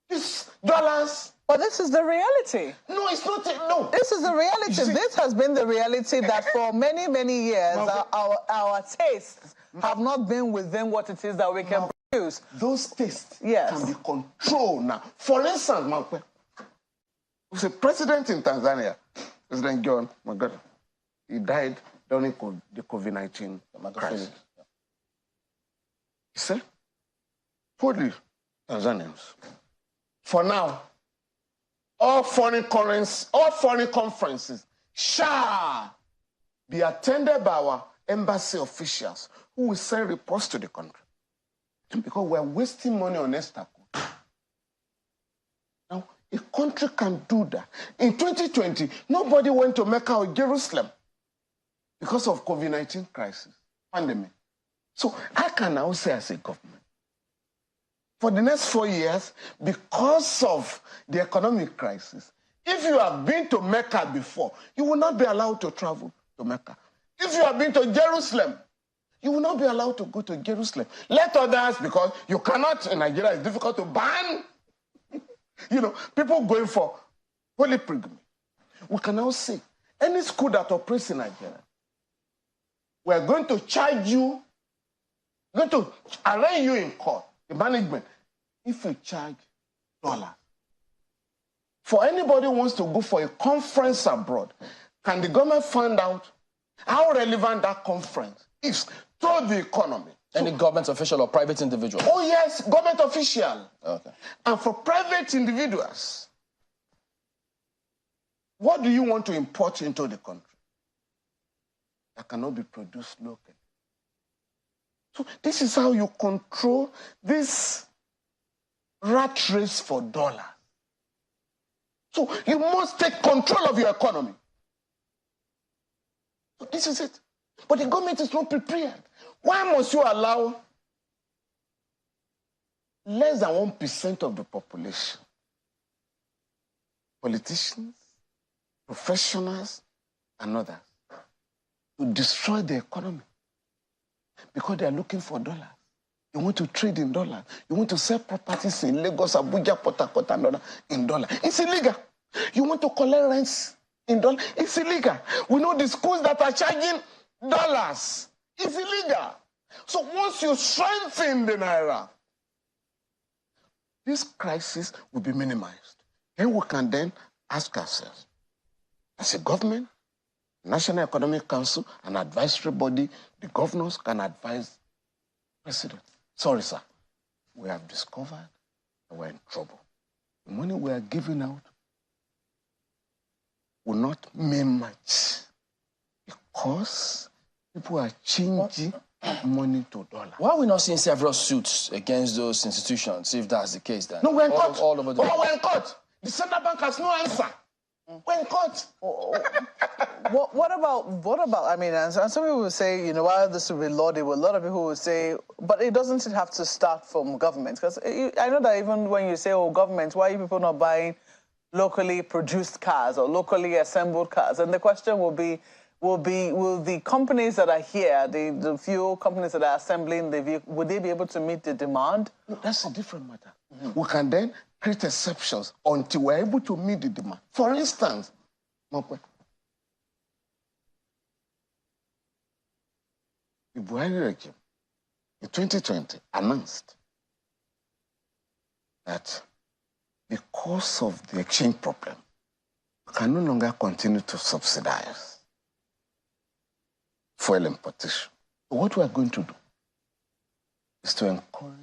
these dollars. But this is the reality. No, it's not. No. This is the reality. This has been the reality that for many, many years, our tastes have not been within what it is that we can produce. Those tastes can be controlled now. For instance, there's a president in Tanzania, President John Magufuli. He died during the COVID-19 crisis. He said, for the Tanzanians, for now, all foreign conferences shall be attended by our embassy officials who will send reports to the country. Because we're wasting money on Estaco. Now, a country can do that. In 2020, nobody went to Mecca or Jerusalem because of COVID-19 crisis, pandemic. So I can now say as a government, for the next 4 years, because of the economic crisis, if you have been to Mecca before, you will not be allowed to travel to Mecca. If you have been to Jerusalem, you will not be allowed to go to Jerusalem. Let others, because you cannot, in Nigeria, it's difficult to ban, people going for holy pilgrimage. We can now say, any school that operates in Nigeria, we're going to charge you, going to arraign you in court, the management, if you charge $. For anybody who wants to go for a conference abroad, can the government find out how relevant that conference is to the economy? Any government official or private individual? Oh, yes, government official. Okay. And for private individuals, what do you want to import into the country that cannot be produced locally? So this is how you control this rat race for dollars. So you must take control of your economy. So this is it. But the government is not prepared. Why must you allow less than 1% of the population, politicians, professionals, and others, to destroy the economy? Because they are looking for dollars. You want to trade in dollars. You want to sell properties in Lagos, Abuja, Port Harcourt, and others in dollars. It's illegal. You want to collect rents in dollars. It's illegal. We know the schools that are charging dollars. It's illegal. So once you strengthen the naira, this crisis will be minimized. Then we can then ask ourselves, as a government, National Economic Council, an advisory body, the governors can advise the president. Sorry, sir, we have discovered that we're in trouble. The money we are giving out will not mean much because People are changing money to dollar. Why are we not seeing several suits against those institutions, if that's the case then? No, we're in court. All over the world. We're in court. The central bank has no answer. We're in court. What about, I mean, and some people will say, you know, while this will be laudable, a lot of people will say, but it doesn't have to start from government. Because I know that even when you say, oh, government, why are people not buying locally produced cars or locally assembled cars? And the question will the companies that are here, the few companies that are assembling the vehicle, would they be able to meet the demand? No, that's a different matter. We can then create exceptions until we're able to meet the demand. For instance, the Buhari regime in 2020 announced that because of the exchange problem, we can no longer continue to subsidize fuel importation. So what we are going to do is to encourage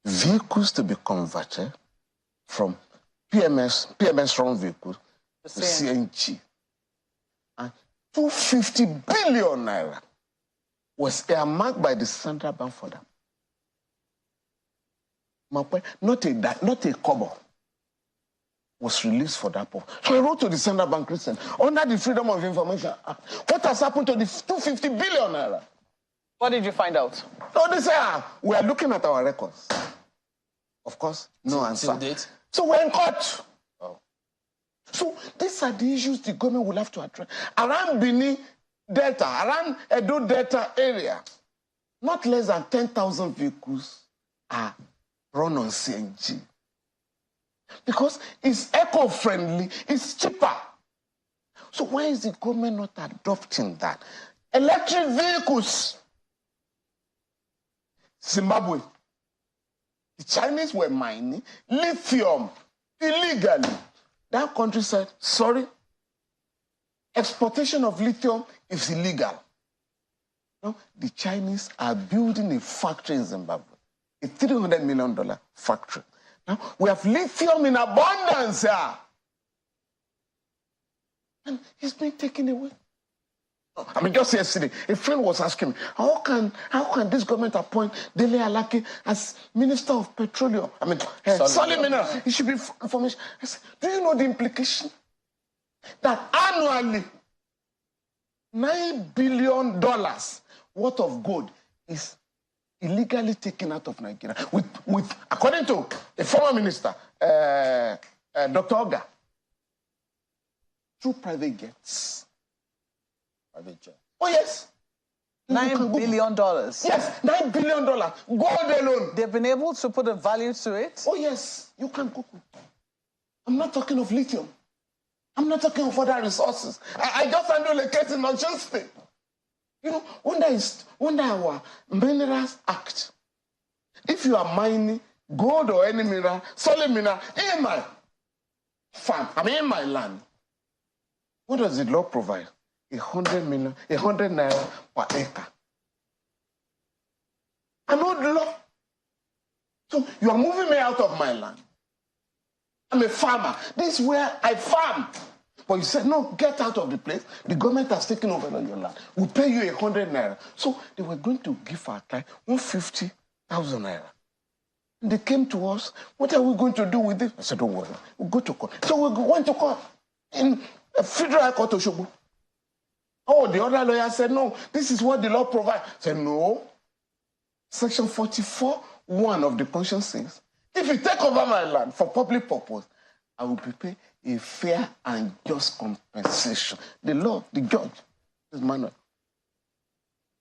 vehicles to be converted from PMS-run vehicles to CNG. And 250 billion naira was earmarked by the central bank for that. Not a kobo was released for that purpose. So I wrote to the central bank recently, under the Freedom of Information Act, what has happened to the 250 billion naira? What did you find out? So they say, we are looking at our records. Of course, no answer. So we're in court. Oh. So these are the issues the government will have to address. Around Benin Delta, around Edo Delta area, not less than 10,000 vehicles are run on CNG. Because it's eco-friendly, it's cheaper. So why is the government not adopting that? Electric vehicles. Zimbabwe. The Chinese were mining lithium illegally. That country said, sorry, exportation of lithium is illegal. No, the Chinese are building a factory in Zimbabwe, a $300 million factory. Now, we have lithium in abundance here. And it's been taken away. I mean, just yesterday, a friend was asking me, how can this government appoint Dele Alaki as Minister of Petroleum? I mean, solid mineral. It should be information. I said, do you know the implication? That annually, $9 billion worth of gold is illegally taken out of Nigeria. With according to a former minister, Dr. Oga, through private jets. Oh, yes. $9 billion. Yes, $9 billion. Gold alone. They've been able to put a value to it? Oh, yes. You can Google. I'm not talking of lithium. I'm not talking of other resources. I just handle a case in Niger State. You know, under our Minerals Act, if you are mining gold or any mineral, solid mineral, in my farm, in my land, what does the law provide? 100 naira per acre. An old law. So you are moving me out of my land. I'm a farmer. This is where I farm. But you said, no, get out of the place. The government has taken over your land. We'll pay you 100 naira. So they were going to give our client 150,000 naira. And they came to us, what are we going to do with this? I said, don't worry, we'll go to court. So we went to court in a federal court of Osogbo. Oh, the other lawyer said, no, this is what the law provides. I said, no. Section 44(1) of the Constitution says, if you take over my land for public purpose, I will prepare a fair and just compensation. The law, the judge, this man,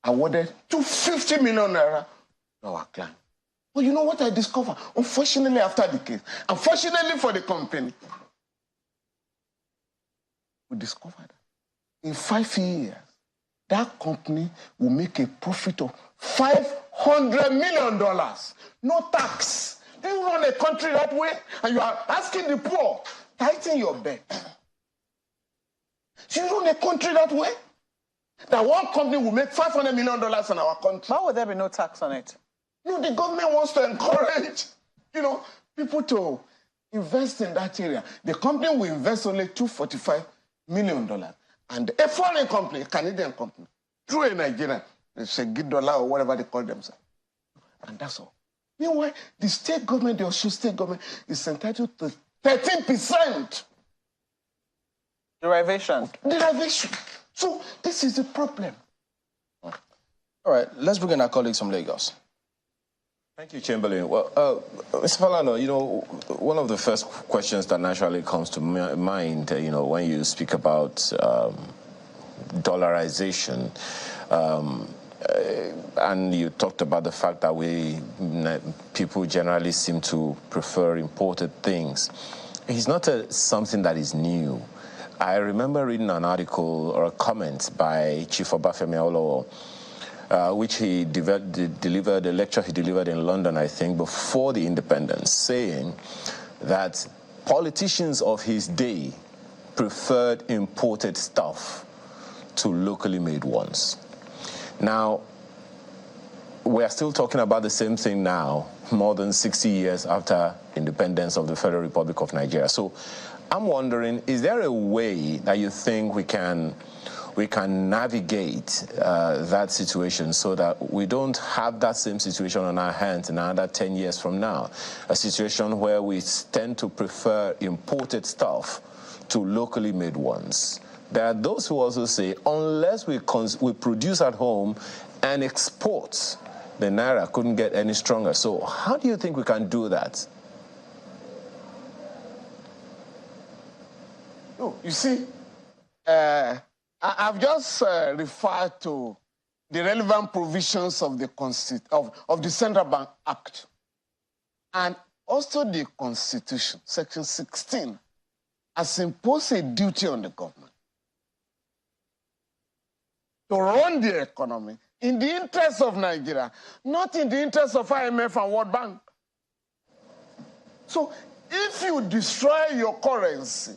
awarded 250 million naira to our client. But you know what I discovered? Unfortunately, after the case, unfortunately for the company, we discovered that in 5 years, that company will make a profit of $500 million. No tax. Do you run a country that way? And you are asking the poor, tighten your belt. Do you run a country that way? That one company will make $500 million in our country. Why would there be no tax on it? No, the government wants to encourage, people to invest in that area. The company will invest only $245 million. And a foreign company, a Canadian company, through a Nigerian, they say $1 or whatever they call themselves. And that's all. Meanwhile, the state government, the Osun state government, is entitled to 13% derivation. Derivation. So this is the problem. All right, let's bring in our colleagues from Lagos. Thank you, Chamberlain. Well, Mr. Falana, you know, one of the first questions that naturally comes to mind, you know, when you speak about dollarization, and you talked about the fact that people generally seem to prefer imported things. It's not something that is new. I remember reading an article or a comment by Chief Obafemi Awolowo, which he delivered, a lecture he delivered in London, I think, before the independence, saying that politicians of his day preferred imported stuff to locally made ones. Now, we are still talking about the same thing now, more than 60 years after independence of the Federal Republic of Nigeria. So I'm wondering, is there a way that you think we can navigate that situation so that we don't have that same situation on our hands in another 10 years from now, a situation where we tend to prefer imported stuff to locally made ones? There are those who also say, unless we produce at home and export, the Naira couldn't get any stronger. So how do you think we can do that? No, you see, I've just referred to the relevant provisions of the Central Bank Act and also the Constitution, Section 16, has imposed a duty on the government to run the economy in the interest of Nigeria, not in the interest of IMF and World Bank. So if you destroy your currency...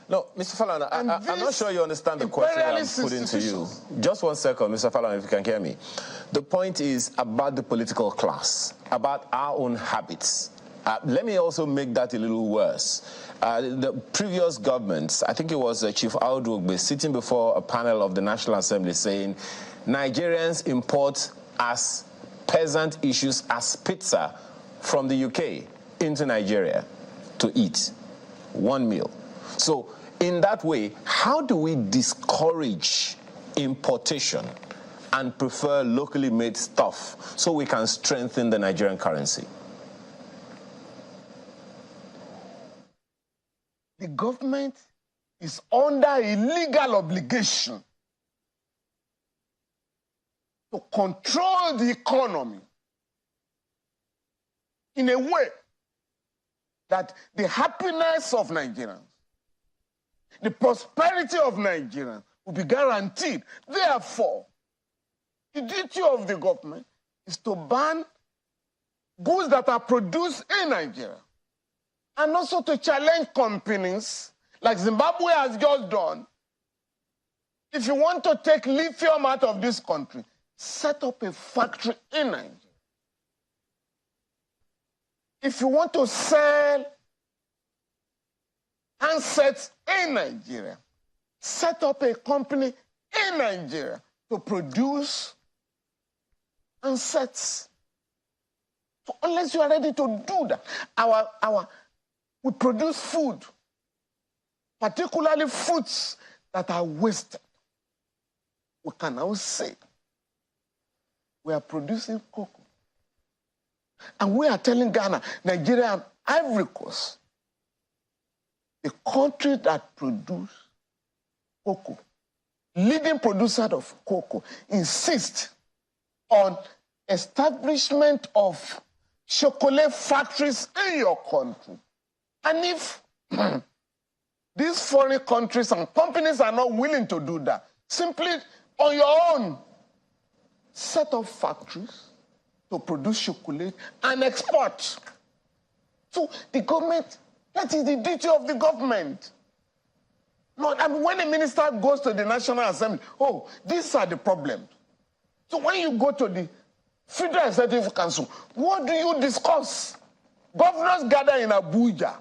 No, Mr. Falana, I'm not sure you understand the question that I'm putting to you. Just 1 second, Mr. Falana, if you can hear me. The point is about the political class, about our own habits. Let me also make that a little worse. The previous governments, I think it was Chief Audugbe sitting before a panel of the National Assembly saying, Nigerians import as peasant issues as pizza from the UK into Nigeria to eat one meal. So in that way, how do we discourage importation and prefer locally made stuff so we can strengthen the Nigerian currency? The government is under a legal obligation to control the economy in a way that the happiness of Nigerians, the prosperity of Nigerians will be guaranteed. Therefore, the duty of the government is to ban goods that are produced in Nigeria and also to challenge companies like Zimbabwe has just done. If you want to take lithium out of this country, set up a factory in Nigeria. If you want to sell handsets in Nigeria, set up a company in Nigeria to produce handsets. So unless you are ready to do that, we produce food, particularly fruits that are wasted. We can now say we are producing cocoa. And we are telling Ghana, Nigeria, and Ivory Coast, the country that produce cocoa, leading producer of cocoa, insist on establishment of chocolate factories in your country. And if these foreign countries and companies are not willing to do that, simply on your own, set up factories to produce chocolate and export. So the government, that is the duty of the government. No, I mean, when a minister goes to the National Assembly, oh, these are the problems. So when you go to the Federal Executive Council, what do you discuss? Governors gather in Abuja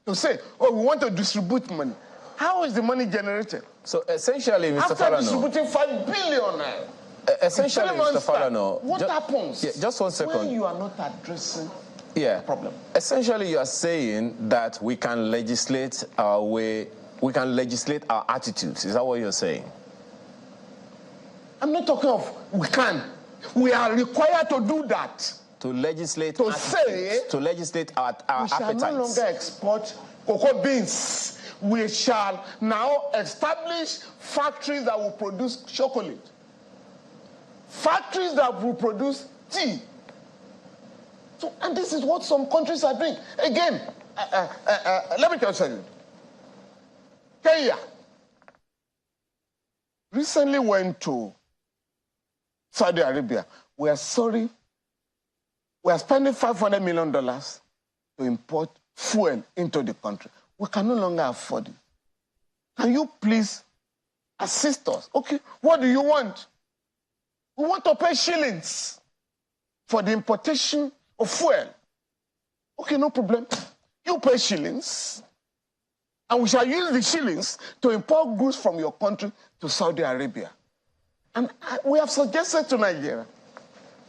to say, oh, we want to distribute money. How is the money generated? So essentially, Mr. After Falano, distributing 5 billion naira. Essentially, Mr. Falano, what happens? Yeah, just 1 second. When you are not addressing the problem. Essentially, you are saying that we can legislate our way, we can legislate our attitudes. Is that what you're saying? I'm not talking of we can. We are required to do that. To legislate to say to legislate our we shall appetites. no longer export cocoa beans. We shall now establish factories that will produce chocolate. Factories that will produce tea. So, and this is what some countries are doing. Again, let me tell you something. Kenya recently went to Saudi Arabia. We are sorry. We are spending $500 million to import fuel into the country. We can no longer afford it. Can you please assist us? Okay, what do you want? We want to pay shillings for the importation of fuel. Okay, no problem. You pay shillings, and we shall use the shillings to import goods from your country to Saudi Arabia. And we have suggested to Nigeria,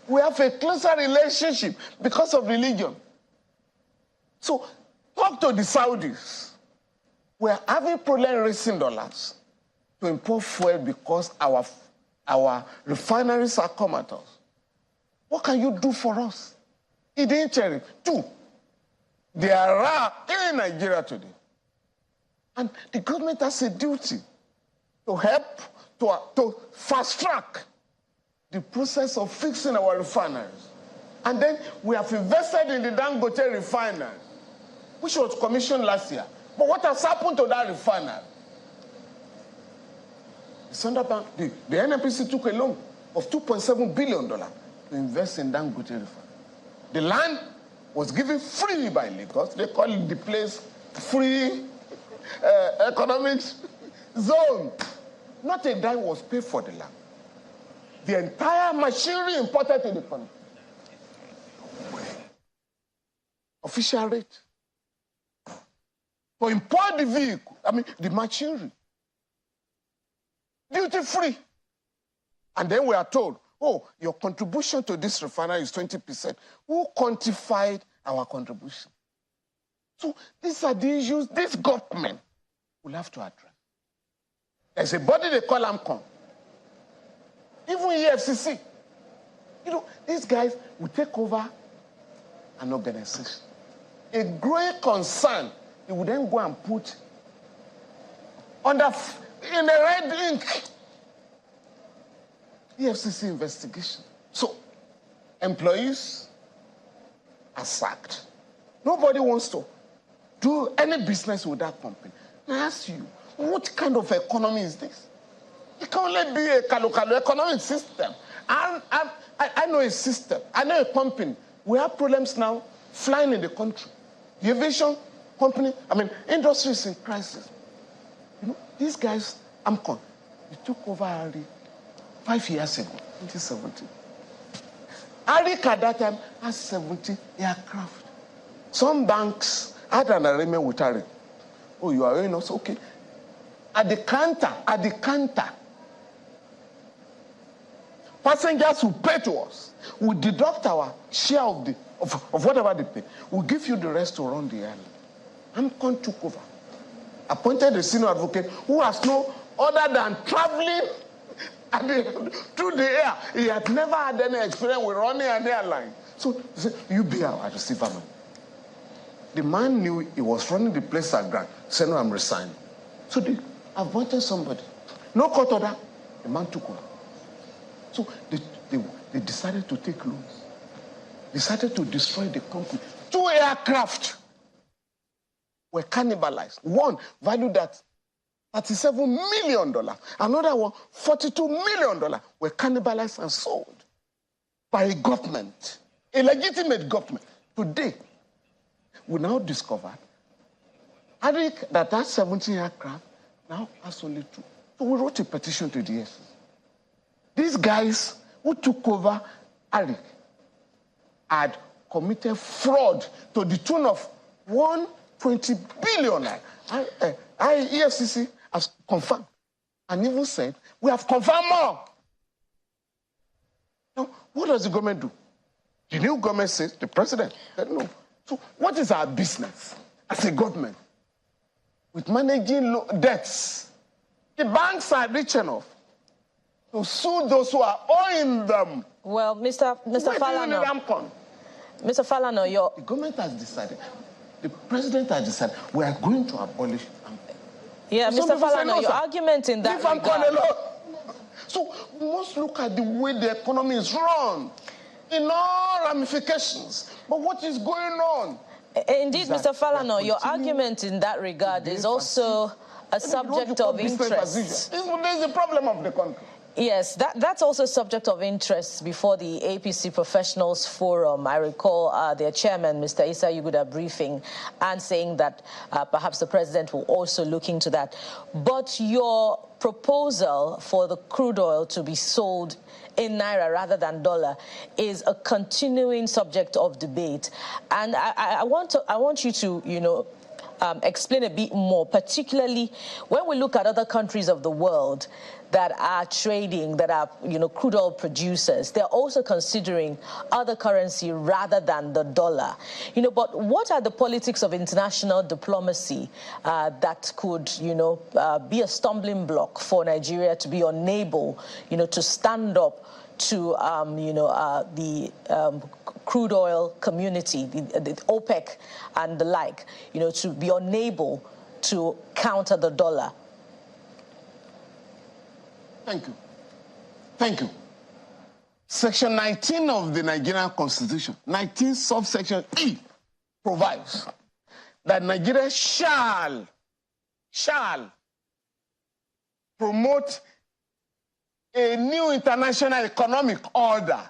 we have a closer relationship because of religion. So talk to the Saudis. We are having problem raising dollars to import fuel because our refineries are comatose. What can you do for us? In the interim, two, there are in Nigeria today. And the government has a duty to help, to fast-track the process of fixing our refineries. And then we have invested in the Dangote refinery, which was commissioned last year. But what has happened to that refinery? The NNPC took a loan of $2.7 billion to invest in Dangote refinery. The land was given free by Lagos. They call the place free economic zone. Not a dime was paid for the land. The entire machinery imported to the country. Official rate. To import the vehicle, the machinery. Duty free. And then we are told, oh, your contribution to this refinery is 20%. Who quantified our contribution? So these are the issues this government will have to address. There's a body they call AMCON. Even EFCC. You know, these guys will take over an organization. A growing concern, they would then go and put in a red ink EFCC investigation. So, employees are sacked. Nobody wants to do any business with that company. I ask you, what kind of economy is this? It can only be a kalo economic system. I know a system. I know a company. We have problems now flying in the country. The aviation company, industry is in crisis. You know, these guys, AMCON, they took over Ari 5 years ago, 2017. Arik at that time has 70 aircraft. Some banks had an arrangement with Arik. Oh, you are owing us? Okay. At the counter, passengers who pay to us will deduct our share of whatever they pay. We'll give you the rest to run the airline. AMCON took over. Appointed a senior advocate who has no other than traveling through the air. He had never had any experience with running an airline. So he said, you be our receiver man. The man knew he was running the place at Grant. He said, no, I'm resigning. So they appointed somebody. No court order. The man took over. So they decided to take loans. Decided to destroy the company. 2 aircraft were cannibalized. One valued at $37 million. Another one, $42 million, were cannibalized and sold by a government, a legitimate government. Today, we now discovered Arik that 17 aircraft now has only 2. So we wrote a petition to the SEC. These guys who took over Arik had committed fraud to the tune of $120 billion. EFCC has confirmed and even said, we have confirmed more. Now, what does the government do? The new government says, the president said no. So what is our business as a government with managing debts? The banks are rich enough to sue those who are owing them. Well, Mr. Falana, Mr. Falana, the government has decided, the president has decided, we are going to abolish. Yeah, Mr. Falana, your argument in that regard. So we must look at the way the economy is run in all ramifications. But what is going on? Indeed, Mr. Falana, your argument in that regard is also a subject of interest. This is the problem of the country. Yes, that's also a subject of interest before the APC Professionals Forum. I recall their chairman, Mr. Issa Yuguda, briefing and saying that perhaps the president will also look into that. But your proposal for the crude oil to be sold in naira rather than dollar is a continuing subject of debate. And I want you to, explain a bit more, particularly when we look at other countries of the world that are trading, that are, crude oil producers. They're also considering other currency rather than the dollar. But what are the politics of international diplomacy that could, be a stumbling block for Nigeria to be unable, to stand up to, the crude oil community, the OPEC and the like, to be unable to counter the dollar? Thank you. Thank you. Section 19 of the Nigerian Constitution, 19 subsection E, provides that Nigeria shall promote a new international economic order.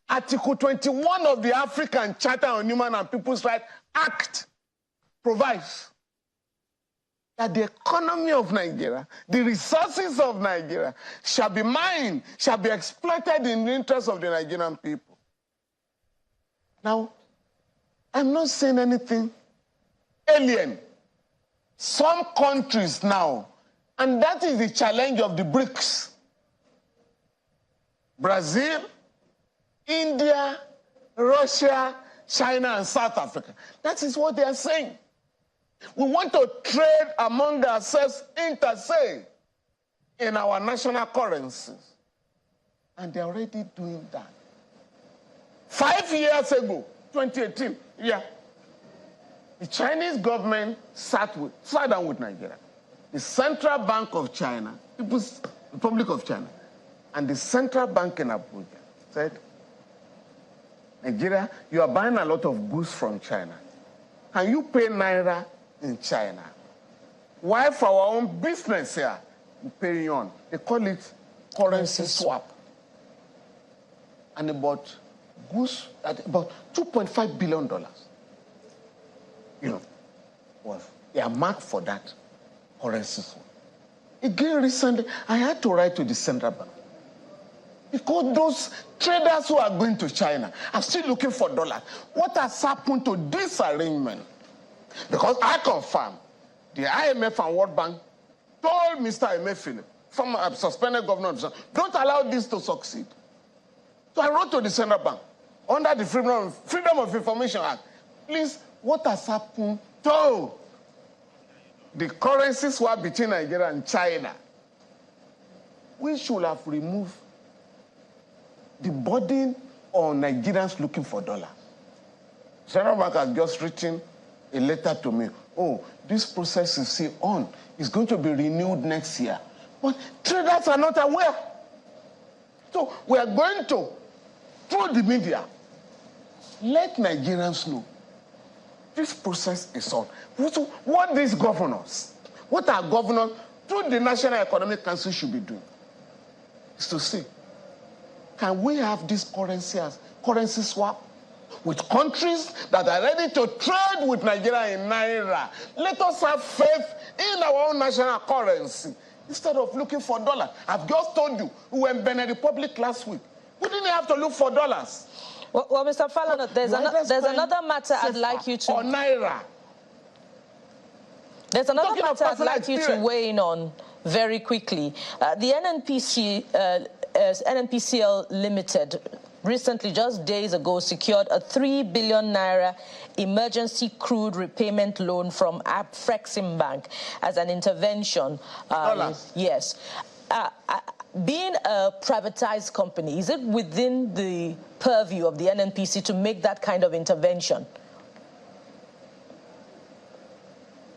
Article 21 of the African Charter on Human and People's Rights Act provides that the economy of Nigeria, the resources of Nigeria, shall be mined, shall be exploited in the interest of the Nigerian people. Now, I'm not saying anything alien. Some countries now, and that is the challenge of the BRICS, Brazil, India, Russia, China, and South Africa. That is what they are saying. We want to trade among ourselves inter se in our national currencies. And they're already doing that. 5 years ago, 2018, the Chinese government sat down with Nigeria. The Central Bank of China, People's Republic of China, and the Central Bank in Abuja said, Nigeria, you are buying a lot of goods from China. Can you pay naira in China? Why for our own business here, we pay yuan? They call it currency swap. And about goods at about $2.5 billion, was earmarked for that currency swap. Again, recently, I had to write to the Central Bank because those traders who are going to China are still looking for dollars. What has happened to this arrangement? Because I confirm the IMF and World Bank told Mr. Emefiele, former suspended governor, don't allow this to succeed. So I wrote to the Central Bank under the Freedom of Information Act. Please, what has happened to the currency swap between Nigeria and China? We should have removed the burden on Nigerians looking for dollars. Central Bank has just written a letter to me. Oh, this process is still on. It's going to be renewed next year. But traders are not aware. So we are going to, through the media, let Nigerians know this process is on. What these governors, what our governors, through the National Economic Council should be doing, is to say, can we have this currency swap with countries that are ready to trade with Nigeria in naira? Let us have faith in our own national currency instead of looking for dollars. I've just told you, we were in Benin Republic last week. We didn't have to look for dollars. Well, Mr. Falana, there's another matter I'd like you to... Or naira. There's another matter I'd like you to weigh in on very quickly. The NNPCL Limited recently, just days ago, secured a 3 billion naira emergency crude repayment loan from Afrexim Bank as an intervention. Yes. Being a privatized company, is it within the purview of the NNPC to make that kind of intervention?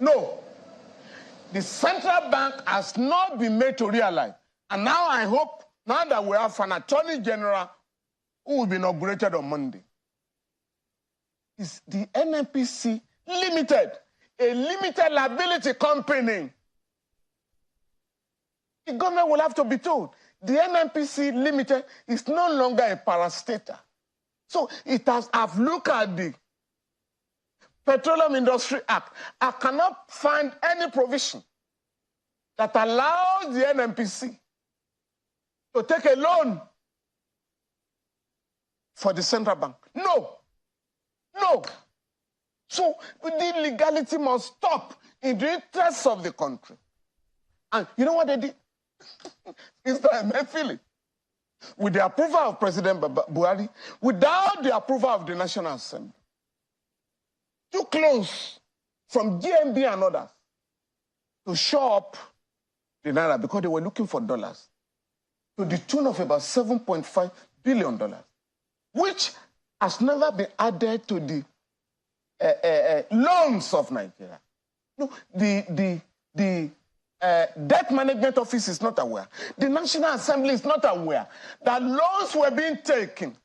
No. The central bank has not been made to realize. And now I hope, now that we have an attorney general who will be inaugurated on Monday, is the NNPC Limited, a limited liability company. The government will have to be told the NNPC Limited is no longer a parastatal. So I've looked at the Petroleum Industry Act. I cannot find any provision that allows the NNPC to take a loan for the central bank. No. No. So the legality must stop in the interests of the country. And you know what they did? Mr. Emefiele, with the approval of President Buhari, without the approval of the National Assembly, too close from GMB and others to show up the naira because they were looking for dollars to the tune of about $7.5 billion, which has never been added to the loans of Nigeria. No, the Debt Management Office is not aware. The National Assembly is not aware that loans were being taken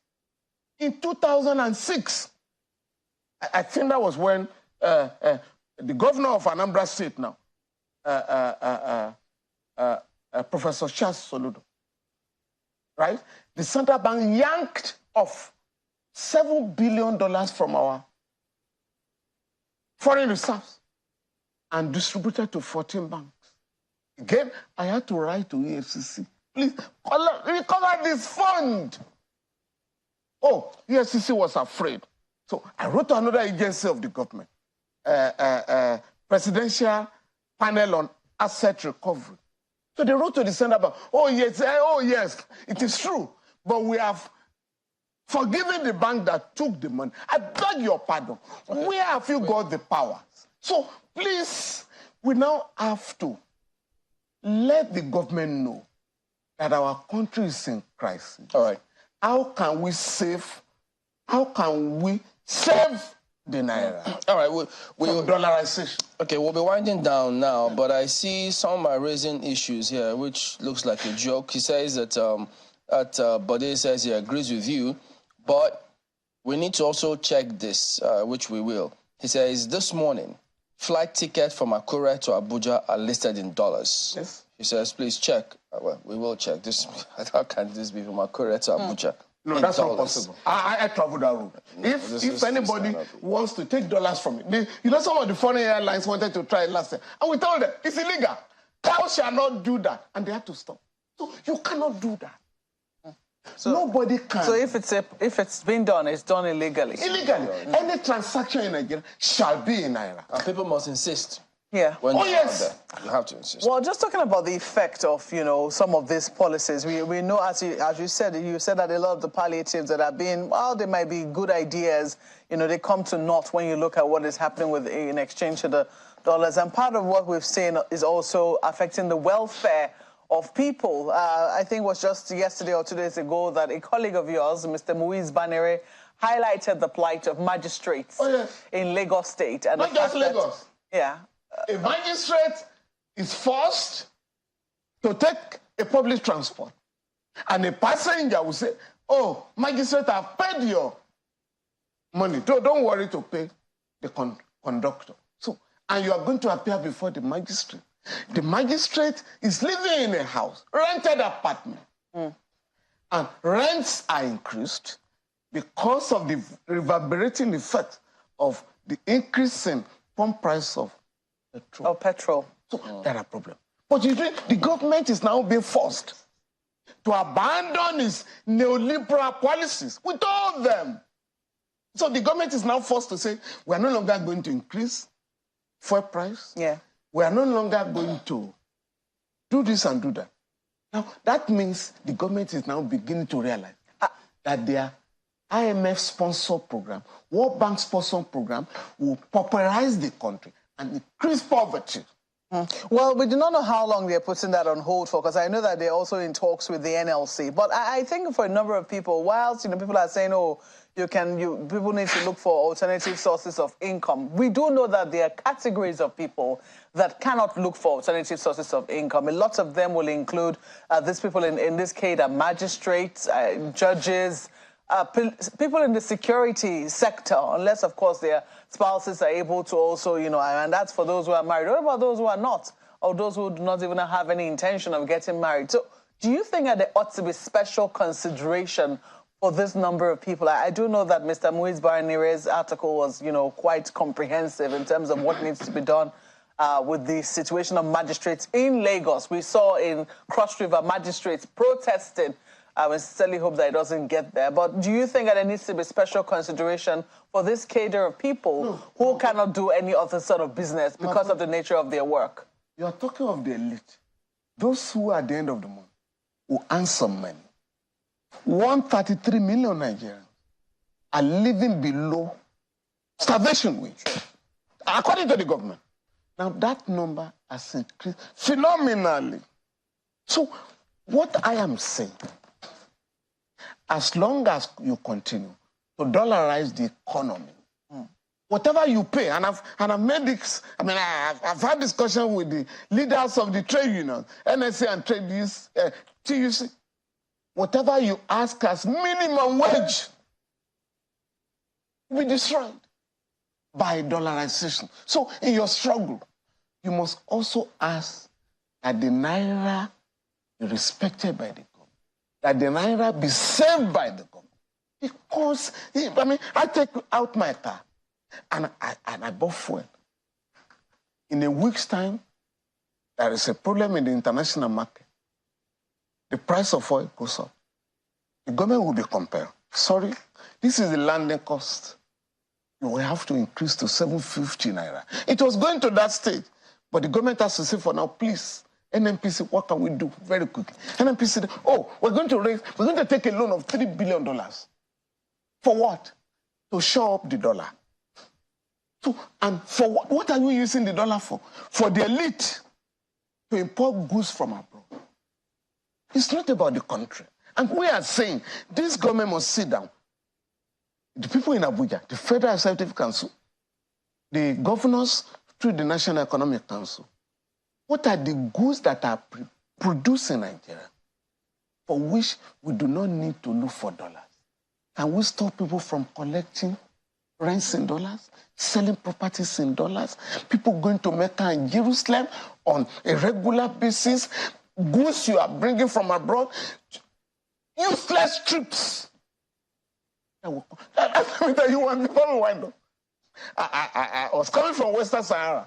in 2006. I think that was when the governor of Anambra State now, Professor Charles Soludo, right? The central bank yanked off $7 billion from our foreign reserves and distributed to 14 banks. Again, I had to write to EFCC, please recover this fund. Oh, EFCC was afraid. So I wrote to another agency of the government, Presidential Panel on Asset Recovery. So they wrote to the central bank, oh yes, it is true, but we have forgiven the bank that took the money. I beg your pardon. Where have you got the powers? So please, we now have to let the government know that our country is in crisis. All right. How can we save the naira? All right, we'll dollarization. Okay, we'll be winding down now, but I see some are raising issues here, which looks like a joke. He says that Bode says he agrees with you, but we need to also check this, which we will. He says this morning, flight tickets from Akure to Abuja are listed in dollars. Yes. He says, please check. Well, we will check this. How can this be from Akure to Abuja? No, that's not possible. I travel that route. If anybody wants to take dollars from it, you know, some of the foreign airlines wanted to try it last year, and we told them it's illegal. Thou shall not do that, and they had to stop. So you cannot do that. So, nobody can. So if it's been done, it's done illegally. Illegally, any transaction in Nigeria shall be in naira. And people must insist. Yeah. When yes. You have to insist. Well, just talking about the effect of, you know, some of these policies, we know, as you said that a lot of the palliatives that are being, well, they might be good ideas, you know, they come to naught when you look at what is happening with in exchange to the dollars. And part of what we've seen is also affecting the welfare of people. I think it was just yesterday or 2 days ago that a colleague of yours, Mr. Muiz Banere, highlighted the plight of magistrates in Lagos State. And not just Lagos. Yeah. A magistrate is forced to take a public transport, and a passenger will say, oh, magistrate, I've paid your money. Don't worry to pay the conductor. So, and you are going to appear before the magistrate. The magistrate is living in a house, rented apartment, and rents are increased because of the reverberating effect of the increase in pump price of petrol. So there are problems. But you see, the government is now being forced to abandon its neoliberal policies. We told them. So the government is now forced to say, we are no longer going to increase fuel price. Yeah. we are no longer going to do this and do that. Now, that means the government is now beginning to realize that their IMF-sponsored program, World Bank-sponsored program will pauperize the country and increase poverty. Well, we do not know how long they're putting that on hold for, because I know that they're also in talks with the NLC. But I think for a number of people, whilst people are saying, oh, people need to look for alternative sources of income, we do know that there are categories of people that cannot look for alternative sources of income. A lot of them will include these people in this case are magistrates, judges, people in the security sector, unless, of course, their spouses are able to also, and that's for those who are married. What about those who are not, or those who do not even have any intention of getting married? So do you think that there ought to be special consideration for this number of people? I do know that Mr. Muiz Baranire's article was, quite comprehensive in terms of what needs to be done with the situation of magistrates in Lagos. We saw in Cross River magistrates protesting. I sincerely hope that it doesn't get there. But do you think that there needs to be special consideration for this cadre of people who cannot do any other sort of business because of the nature of their work? You are talking of the elite. Those who, at the end of the month, will earn some money. 133 million Nigerians are living below starvation wage, according to the government. Now, that number has increased phenomenally. So, what I am saying, as long as you continue to dollarize the economy, whatever you pay, and I've made this, I've had discussion with the leaders of the trade unions, NSA and trade unions, TUC, whatever you ask as minimum wage will be destroyed by dollarization. So in your struggle, you must also ask that the Naira be respected by the government, that the Naira be saved by the government. Because, I take out my car and I bought fuel. In a week's time, there is a problem in the international market. The price of oil goes up. The government will be compelled. Sorry, this is the landing cost. You will have to increase to 750 Naira. It was going to that stage, but the government has to say for now, please, NNPC, what can we do very quickly? NNPC said, we're going to take a loan of $3 billion. For what? To shore up the dollar. So, and for what are we using the dollar for? For the elite to import goods from abroad. It's not about the country. And we are saying this government must sit down. The people in Abuja, the Federal Executive Council, the governors through the National Economic Council, what are the goods that are produced in Nigeria for which we do not need to look for dollars? Can we stop people from collecting rents in dollars, selling properties in dollars, people going to Mecca and Jerusalem on a regular basis, goods you are bringing from abroad, useless trips. Let me tell you one thing. I was coming from Western Sahara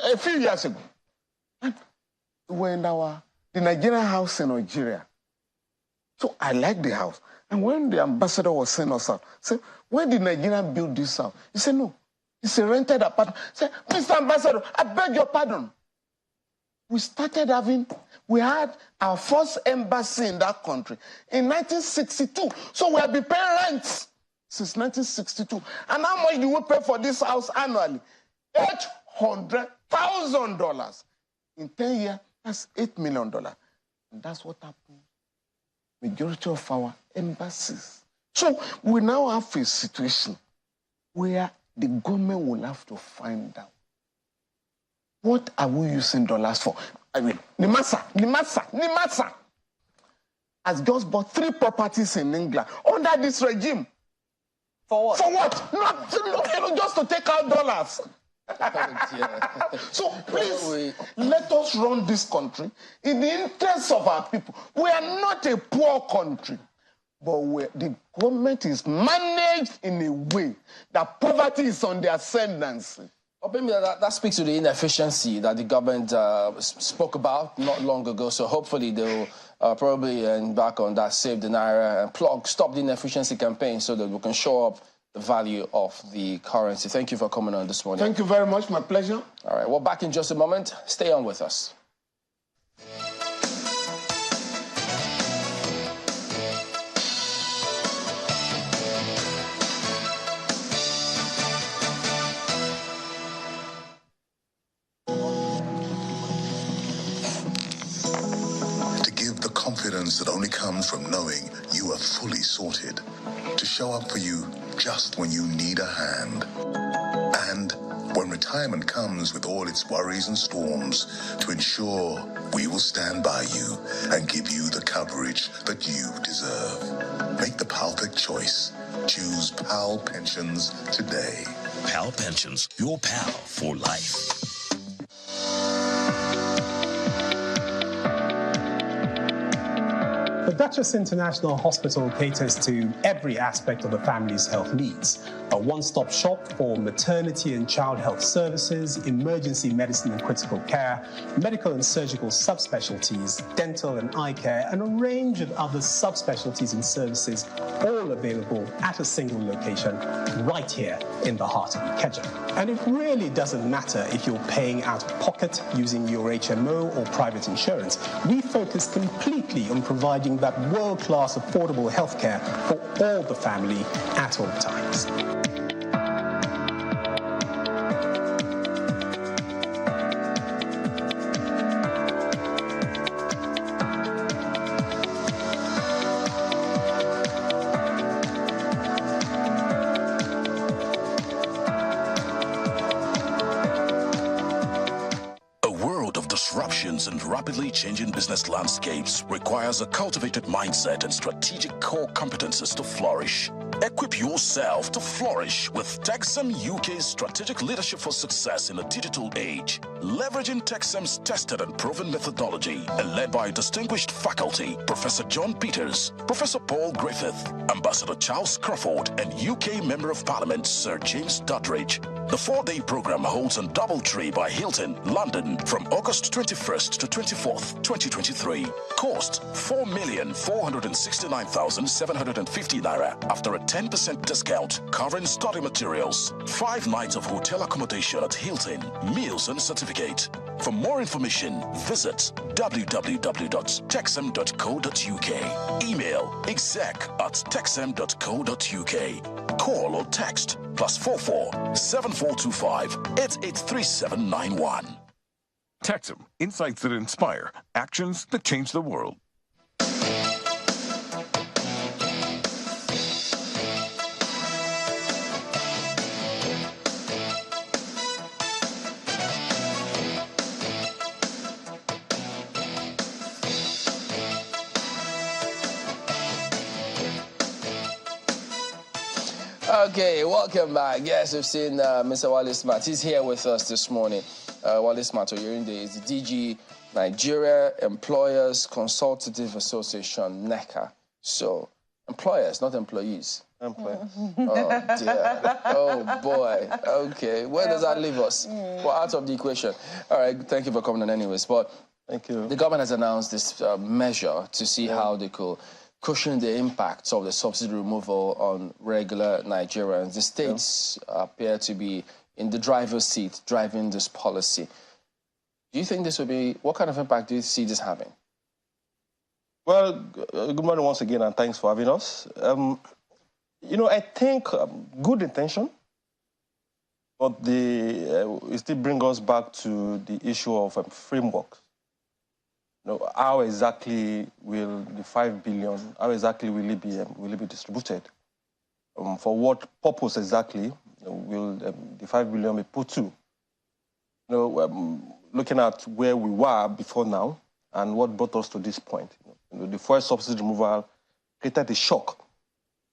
a few years ago. And we were in the Nigerian house in Nigeria. So I liked the house. And when the ambassador was sending us out, I said, when did Nigeria build this house? He said, no, it's a rented apartment. I said, Mr. Ambassador, I beg your pardon. We had our first embassy in that country in 1962. So we have been paying rent since 1962. And how much do we pay for this house annually? $800,000. In 10 years, that's $8 million. And that's what happened. Majority of our embassies. So we now have a situation where the government will have to find out what are we using dollars for. Nimasa has just bought 3 properties in England under this regime. For what? For what? Not just to take out dollars. So please, let us run this country in the interest of our people. We are not a poor country, but the government is managed in a way that poverty is on the ascendancy. Maybe that speaks to the inefficiency that the government spoke about not long ago. So hopefully they'll probably embark on that Save the Naira and stop the inefficiency campaign so that we can shore up the value of the currency. Thank you for coming on this morning. Thank you very much. My pleasure. All right, we're back in just a moment. Stay on with us. Confidence that only comes from knowing you are fully sorted, to show up for you just when you need a hand. And when retirement comes with all its worries and storms, to ensure we will stand by you and give you the coverage that you deserve. Make the perfect choice. Choose PAL Pensions today. PAL Pensions, your pal for life. The Duchess International Hospital caters to every aspect of the family's health needs. A one-stop shop for maternity and child health services, emergency medicine and critical care, medical and surgical subspecialties, dental and eye care, and a range of other subspecialties and services, all available at a single location right here in the heart of Niger. And it really doesn't matter if you're paying out of pocket using your HMO or private insurance. We focus completely on providing that world-class affordable healthcare for all the family at all times. Disruptions and rapidly changing business landscapes requires a cultivated mindset and strategic core competences to flourish. Equip yourself to flourish with Texem UK's strategic leadership for success in a digital age. Leveraging Texem's tested and proven methodology and led by a distinguished faculty, Professor John Peters, Professor Paul Griffith, Ambassador Charles Crawford, and UK Member of Parliament Sir James Doddridge. The 4-day program holds on Doubletree by Hilton, London, from August 21st to 24th, 2023. Cost £4,469,750 naira after a 10% discount, covering study materials, 5 nights of hotel accommodation at Hilton, meals and certificate. For more information, visit www.texem.co.uk. Email exec@texem.co.uk. Call or text +44 7425 883791. Texem, insights that inspire, actions that change the world. Okay, welcome back. Yes, we've seen Mr. Wale Smart. He's here with us this morning. Wale Smart Oyerinde is the DG Nigeria Employers Consultative Association, NECA. So, employers, not employees. Employers. Oh, dear. Oh, boy. Okay, where does that leave us? We're out of the equation. All right, thank you for coming on anyways. But thank you. The government has announced this measure to see how they could cushion the impacts of the subsidy removal on regular Nigerians. The states appear to be in the driver's seat driving this policy. Do you think this will be, what kind of impact do you see this having? Well, good morning once again, and thanks for having us. You know, I think good intention, but it still brings us back to the issue of framework. You know, how exactly will the 5 billion, how exactly will it be distributed? For what purpose exactly will the 5 billion be put to? You know, looking at where we were before now and what brought us to this point. You know, the first subsidy removal created a shock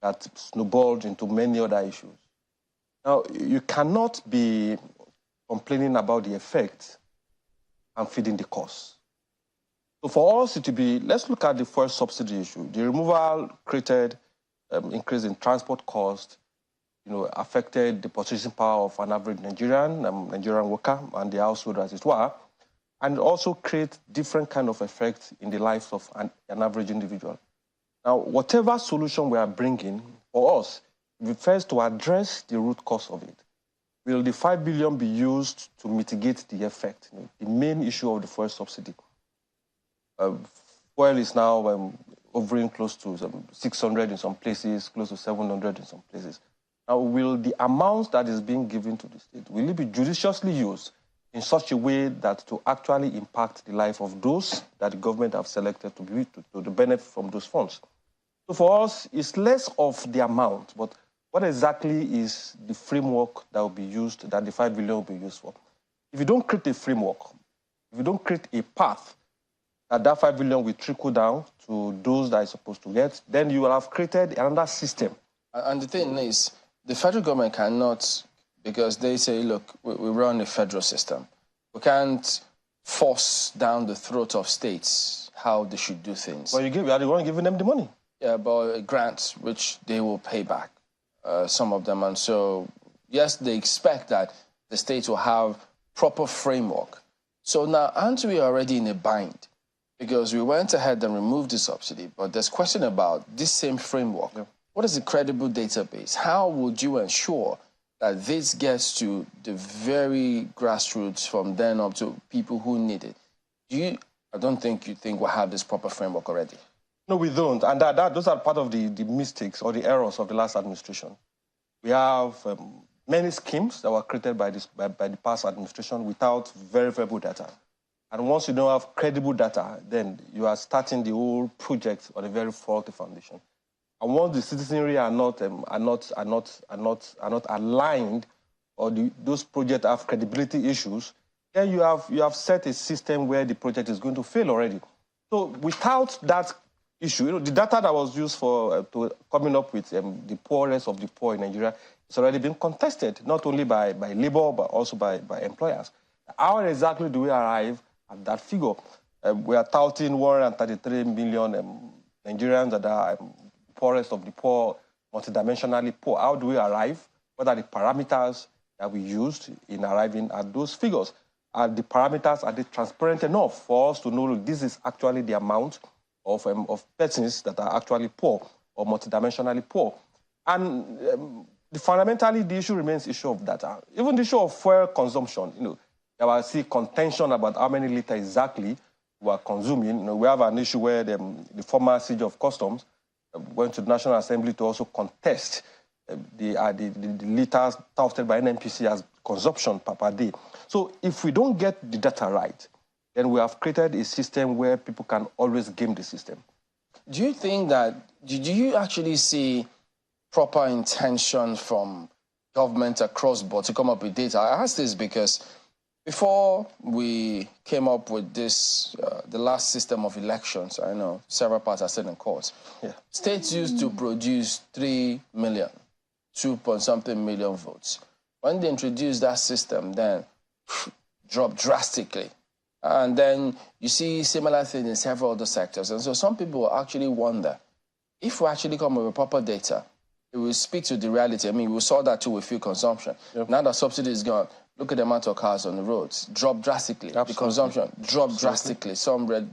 that snowballed into many other issues. Now, you cannot be complaining about the effect and feeding the cost. So for us to be, let's look at the first subsidy issue. The removal created increase in transport cost, you know, affected the purchasing power of an average Nigerian worker and the household as it were, and also create different kind of effects in the lives of an average individual. Now, whatever solution we are bringing, for us, refers to address the root cause of it. Will the 5 billion be used to mitigate the effect? The main issue of the fuel subsidy. Fuel is now hovering close to 600 in some places, close to 700 in some places. Now, will the amount that is being given to the state, will it be judiciously used in such a way that to actually impact the life of those that the government have selected to benefit from those funds? So for us, it's less of the amount, but what exactly is the framework that will be used, that the 5 billion will be used for? If you don't create a framework, if you don't create a path that 5 billion will trickle down to those that are supposed to get, then you will have created another system. And the thing is, the federal government cannot, because they say, look, we run a federal system. We can't force down the throat of states how they should do things. Well, you are the one giving them the money. Yeah, but grants, which they will pay back, some of them. And so, yes, they expect that the states will have proper framework. So now, aren't we already in a bind? Because we went ahead and removed the subsidy, but there's question about this same framework. Yeah. What is a credible database? How would you ensure that this gets to the very grassroots from then up to people who need it? I don't think you think we'll have this proper framework already. No, we don't. And those are part of the mistakes or the errors of the last administration. We have many schemes that were created by the past administration without verifiable data. And once you don't have credible data, then you are starting the whole project on a very faulty foundation. And once the citizenry are not aligned, or those projects have credibility issues, then you have set a system where the project is going to fail already. So without that issue, the data that was used for coming up with the poorest of the poor in Nigeria, it's already been contested, not only by labor but also by employers. How exactly do we arrive at that figure? We are touting 133 million Nigerians that are poorest of the poor, multidimensionally poor. How do we arrive? What are the parameters that we used in arriving at those figures? Are the parameters, are they transparent enough for us to know, look, this is actually the amount of persons that are actually poor or multidimensionally poor? And fundamentally, the issue remains the issue of data. Even the issue of fuel consumption, there was contention about how many liters exactly we are consuming. We have an issue where the former Chief of Customs went to the National Assembly to also contest the liters touted by NNPC as consumption per day. So if we don't get the data right, then we have created a system where people can always game the system. Do you think that, do you actually see proper intention from government across board to come up with data? I ask this because before we came up with this, the last system of elections, I know several parts are still in court. Yeah. States used to produce 3 million, 2-point-something million votes. When they introduced that system, then dropped drastically. And then you see similar things in several other sectors. And so some people actually wonder, if we actually come up with proper data, it will speak to the reality. I mean, we saw that too with fuel consumption. Yep. Now that subsidy is gone, look at the amount of cars on the roads. Dropped drastically. Absolutely. The consumption dropped drastically.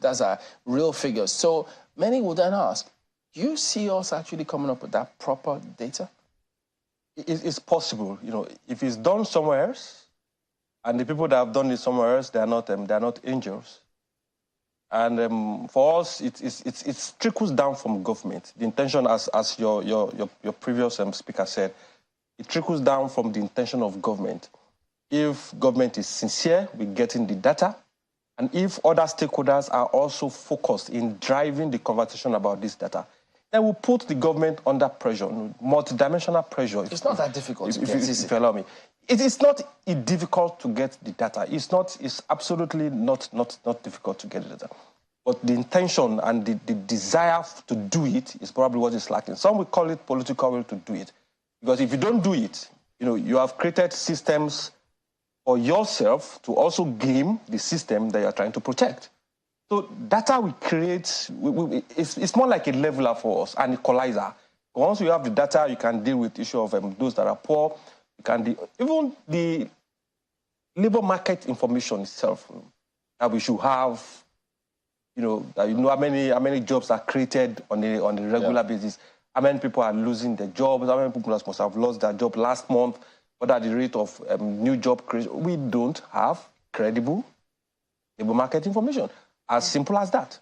That's a real figures. So many would then ask, do you see us actually coming up with that proper data? It's possible. If it's done somewhere else, and the people that have done it somewhere else, they are not angels. And for us, it trickles down from government. The intention, as your previous speaker said, it trickles down from the intention of government. If government is sincere with getting the data, and if other stakeholders are also focused in driving the conversation about this data, then we'll put the government under pressure, multidimensional pressure. It's not that difficult to get, if you allow me. It is not difficult to get the data. It's absolutely not difficult to get the data. But the intention and the desire to do it is probably what is lacking. Some will call it political will to do it. Because if you don't do it, you have created systems for yourself to also game the system that you're trying to protect. So data we create, it's more like a leveler for us, an equalizer. Once you have the data, you can deal with the issue of those that are poor. You can deal, even the labor market information itself that we should have. How many jobs are created on a regular basis. how many people are losing their jobs, how many people must have lost their job last month, what are the rate of new job creation. We don't have credible labor market information. As simple as that.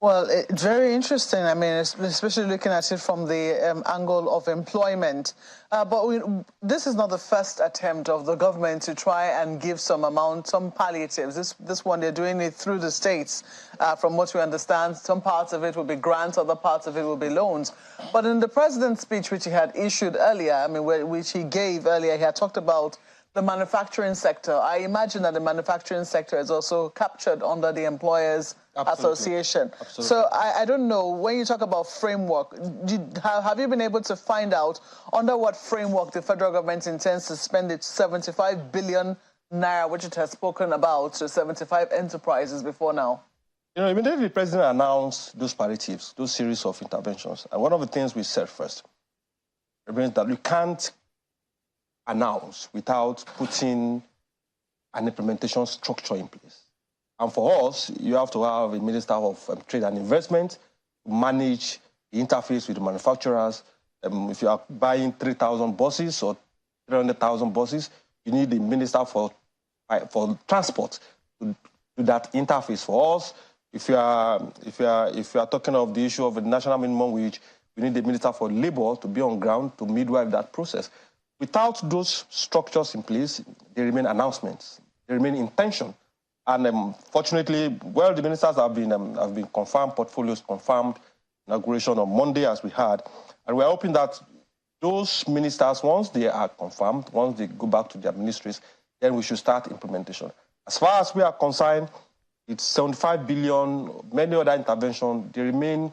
Well, it's very interesting. I mean, especially looking at it from the angle of employment. But this is not the first attempt of the government to try and give some palliatives. This one, they're doing it through the states. From what we understand, some parts of it will be grants, other parts of it will be loans. But in the president's speech, which he had issued earlier, I mean, which he gave earlier, he had talked about the manufacturing sector. I imagine that the manufacturing sector is also captured under the Employers Association. Absolutely. So I don't know, when you talk about framework, have you been able to find out under what framework the federal government intends to spend its 75 billion naira, which it has spoken about, to 75 enterprises before now? You know, immediately the president announced those palliatives, those series of interventions. And one of the things we said first remains that we can't announce without putting an implementation structure in place. And for us, you have to have a Minister of Trade and Investment to manage the interface with the manufacturers. If you are buying 3,000 buses or 300,000 buses, you need a Minister for Transport to do that interface for us. If you are talking of the issue of the national minimum wage, we need a Minister for Labour to be on ground to midwife that process. Without those structures in place, they remain announcements, they remain intention. And fortunately, well, the ministers have been confirmed, portfolios confirmed, inauguration on Monday, as we had. And we're hoping that those ministers, once they are confirmed, once they go back to their ministries, then we should start implementation. As far as we are concerned, it's 75 billion, many other interventions, they remain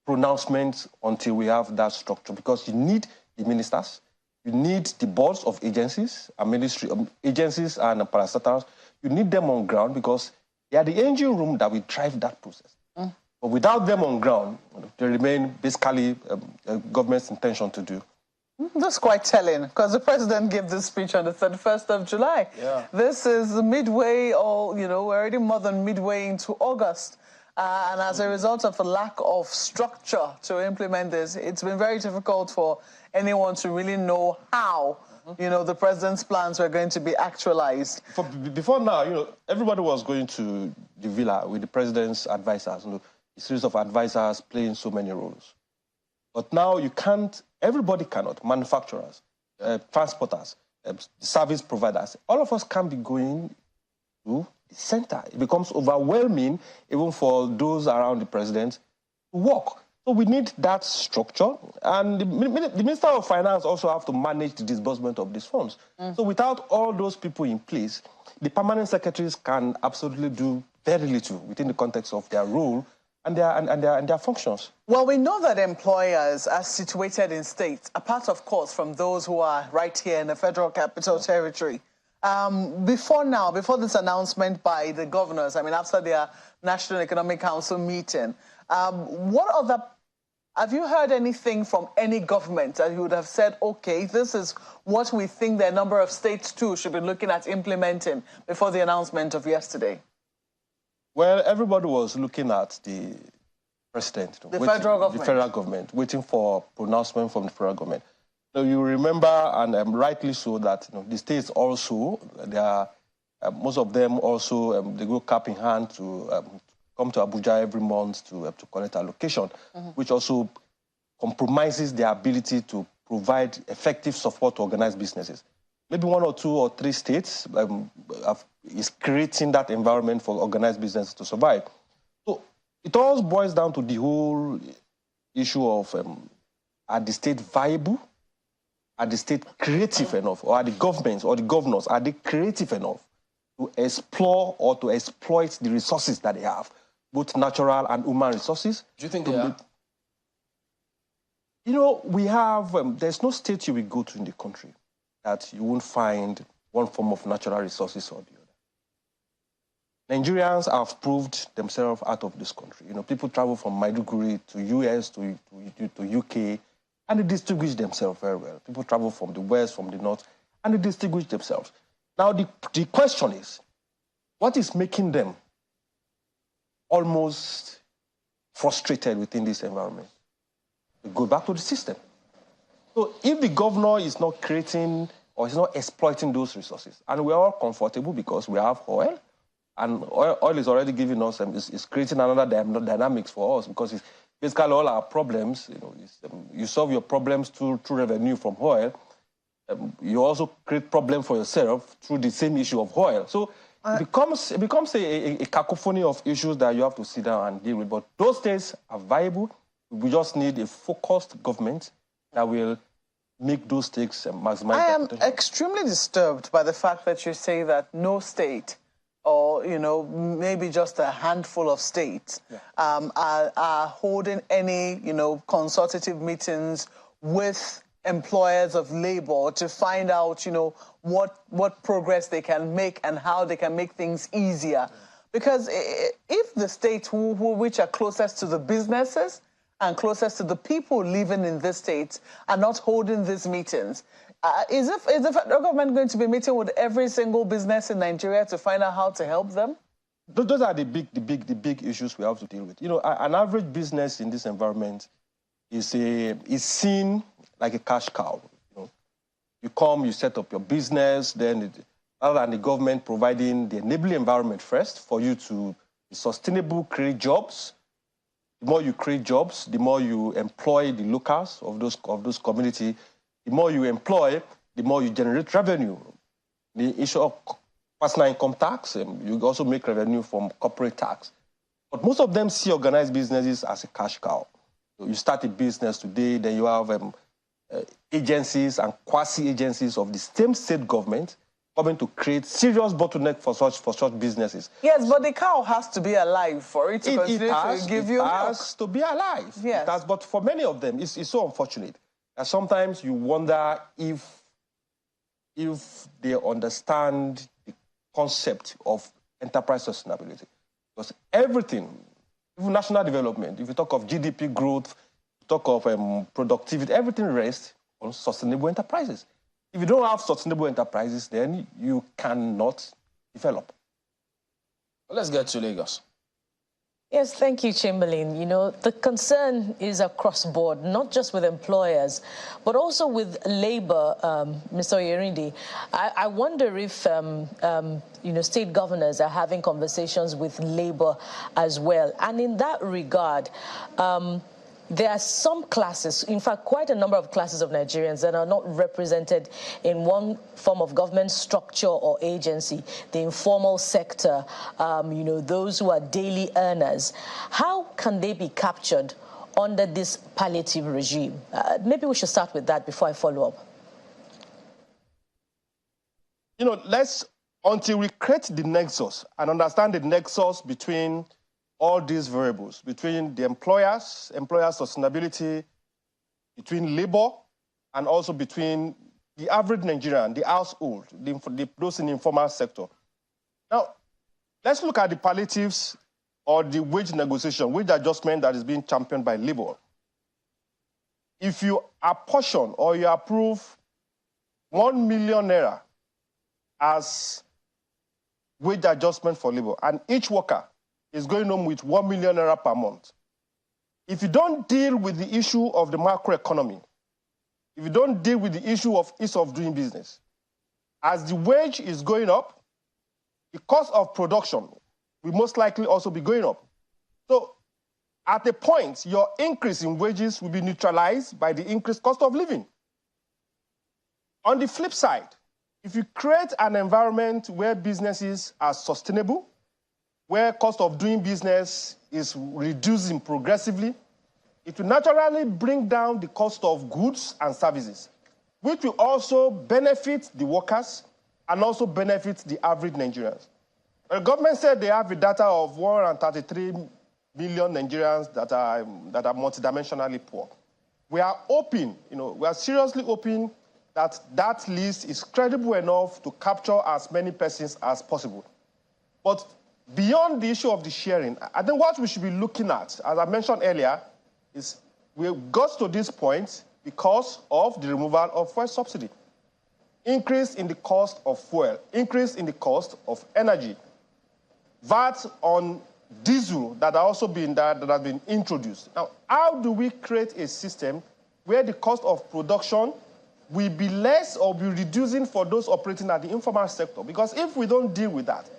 pronouncements until we have that structure, because you need the ministers, you need the boards of agencies and agencies and parastatals. You need them on ground because they are the engine room that will drive that process. But without them on ground, they remain basically government's intention to do. That's quite telling, because the president gave this speech on the 31st of July. Yeah. This is midway, or, you know, we're already more than midway into August. And as a result of a lack of structure to implement this, it's been very difficult for anyone to really know how, you know, the president's plans were going to be actualized. Before now, you know, everybody was going to the villa with the president's advisors, you know, a series of advisors playing so many roles. But now you can't, everybody cannot, manufacturers, transporters, service providers, all of us can't be going to the center. It becomes overwhelming even for those around the president to work. So we need that structure. And the Minister of Finance also have to manage the disbursement of these funds. So without all those people in place, the permanent secretaries can absolutely do very little within the context of their role and their functions. Well, we know that employers are situated in states, apart, of course, from those who are right here in the Federal Capital Territory. Before this announcement by the governors, I mean, after their National Economic Council meeting, have you heard anything from any government that you would have said, okay, this is what we think the number of states too should be looking at implementing before the announcement of yesterday? Well, everybody was looking at the president, the federal government, waiting for pronouncement from the federal government. So you remember, and rightly so, that the states also, they are, most of them also, they go cap in hand to come to Abuja every month to collect allocation, which also compromises their ability to provide effective support to organized businesses. Maybe 1 or 2 or 3 states is creating that environment for organized businesses to survive. So it all boils down to the whole issue of are the state viable? Are the state creative enough? Or are the governments or the governors, are they creative enough to explore or to exploit the resources that they have, both natural and human resources? Do you think they are? You know, we have, there's no state you will go to in the country that you won't find one form of natural resources or the other. Nigerians have proved themselves out of this country. You know, people travel from Maiduguri to US, to UK, and they distinguish themselves very well. People travel from the west, from the north, and they distinguish themselves. Now, the question is, what is making them almost frustrated within this environment? It goes back to the system. So if the governor is not creating or is not exploiting those resources, and we're all comfortable because we have oil, and oil is already giving us, is creating another dynamics for us, because it's basically all our problems, you solve your problems through revenue from oil. You also create problem for yourself through the same issue of oil. So it becomes a cacophony of issues that you have to sit down and deal with. But those states are viable. We just need a focused government that will make those stakes maximize. I am extremely disturbed by the fact that you say that no state, or maybe just a handful of states, are holding any consultative meetings with employers of labor to find out what progress they can make and how they can make things easier. Because if the states which are closest to the businesses and closest to the people living in this state are not holding these meetings, is the federal government going to be meeting with every single business in Nigeria to find out how to help them? Those are the big issues we have to deal with. An average business in this environment is seen like a cash cow. You come, you set up your business, then rather than the government providing the enabling environment first for you to be sustainable, create jobs. The more you create jobs, the more you employ the locals of those communities. The more you employ, the more you generate revenue. The issue of personal income tax, you also make revenue from corporate tax. But most of them see organized businesses as a cash cow. So you start a business today, then you have agencies and quasi-agencies of the same state government coming to create serious bottleneck for such businesses. Yes, but the cow has to be alive for it to continue to give you milk. It has to be alive. Yes. But for many of them, it's so unfortunate that sometimes you wonder if they understand the concept of enterprise sustainability. Because everything, even national development, if you talk of GDP growth, talk of productivity, everything rests on sustainable enterprises. If you don't have sustainable enterprises, then you cannot develop. Well, let's get to Lagos. Yes, thank you, Chamberlain. The concern is across board, not just with employers, but also with labor, Mr. Oyerinde. I wonder if, state governors are having conversations with labor as well. And in that regard, there are some classes, in fact, quite a number of classes of Nigerians that are not represented in one form of government structure or agency, the informal sector, those who are daily earners. How can they be captured under this palliative regime? Maybe we should start with that before I follow up. Until we create the nexus and understand the nexus between all these variables, between the employer sustainability, between labor, and also between the average Nigerian, the household, those in the informal sector. Now, let's look at the palliatives or the wage negotiation, wage adjustment that is being championed by labor. If you apportion or you approve 1 million naira as wage adjustment for labor, and each worker is going home with 1 million naira per month. If you don't deal with the issue of the macroeconomy, if you don't deal with the issue of ease of doing business, as the wage is going up, the cost of production will most likely also be going up. So at a point, your increase in wages will be neutralized by the increased cost of living. On the flip side, if you create an environment where businesses are sustainable, where cost of doing business is reducing progressively, it will naturally bring down the cost of goods and services, which will also benefit the workers and also benefit the average Nigerians. The government said they have a data of 133 million Nigerians that are multidimensionally poor. We are hoping, we are seriously hoping that that list is credible enough to capture as many persons as possible. But beyond the issue of the sharing, I think what we should be looking at, as I mentioned earlier, is we got to this point because of the removal of fuel subsidy. Increase in the cost of fuel, increase in the cost of energy, VAT on diesel that have been introduced. Now, how do we create a system where the cost of production will be less or be reducing for those operating at the informal sector? Because if we don't deal with that,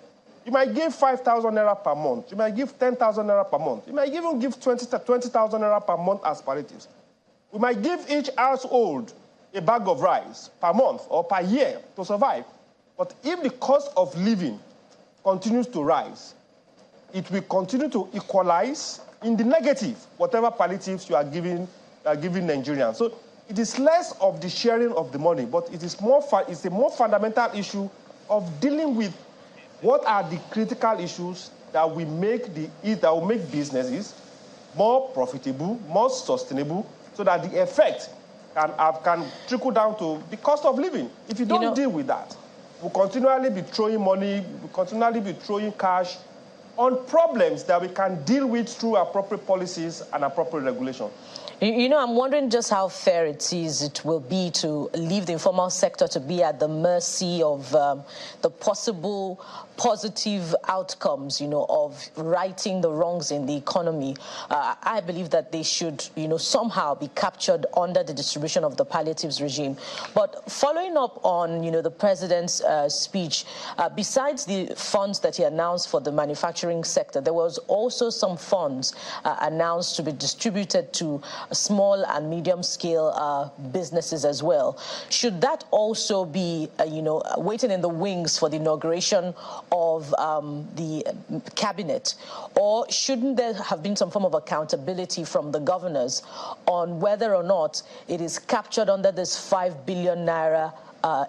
you might give 5,000 naira per month, you might give 10,000 naira per month, you might even give 20,000 naira per month as palliatives. We might give each household a bag of rice per month or per year to survive. But if the cost of living continues to rise, it will continue to equalize in the negative, whatever palliatives you are giving Nigerians. So it is less of the sharing of the money, but it's a more fundamental issue of dealing with what are the critical issues that will make businesses more profitable, more sustainable, so that the effect can trickle down to the cost of living. If you don't deal with that, we'll continually be throwing money, we'll continually be throwing cash on problems that we can deal with through appropriate policies and appropriate regulation. You know, I'm wondering just how fair it will be to leave the informal sector to be at the mercy of the possible positive outcomes, of righting the wrongs in the economy. I believe that they should, somehow be captured under the distribution of the palliatives regime. But following up on, the president's speech, besides the funds that he announced for the manufacturing sector, there was also some funds announced to be distributed to small and medium-scale businesses as well. Should that also be, waiting in the wings for the inauguration of the cabinet, or shouldn't there have been some form of accountability from the governors on whether or not it is captured under this 5 billion naira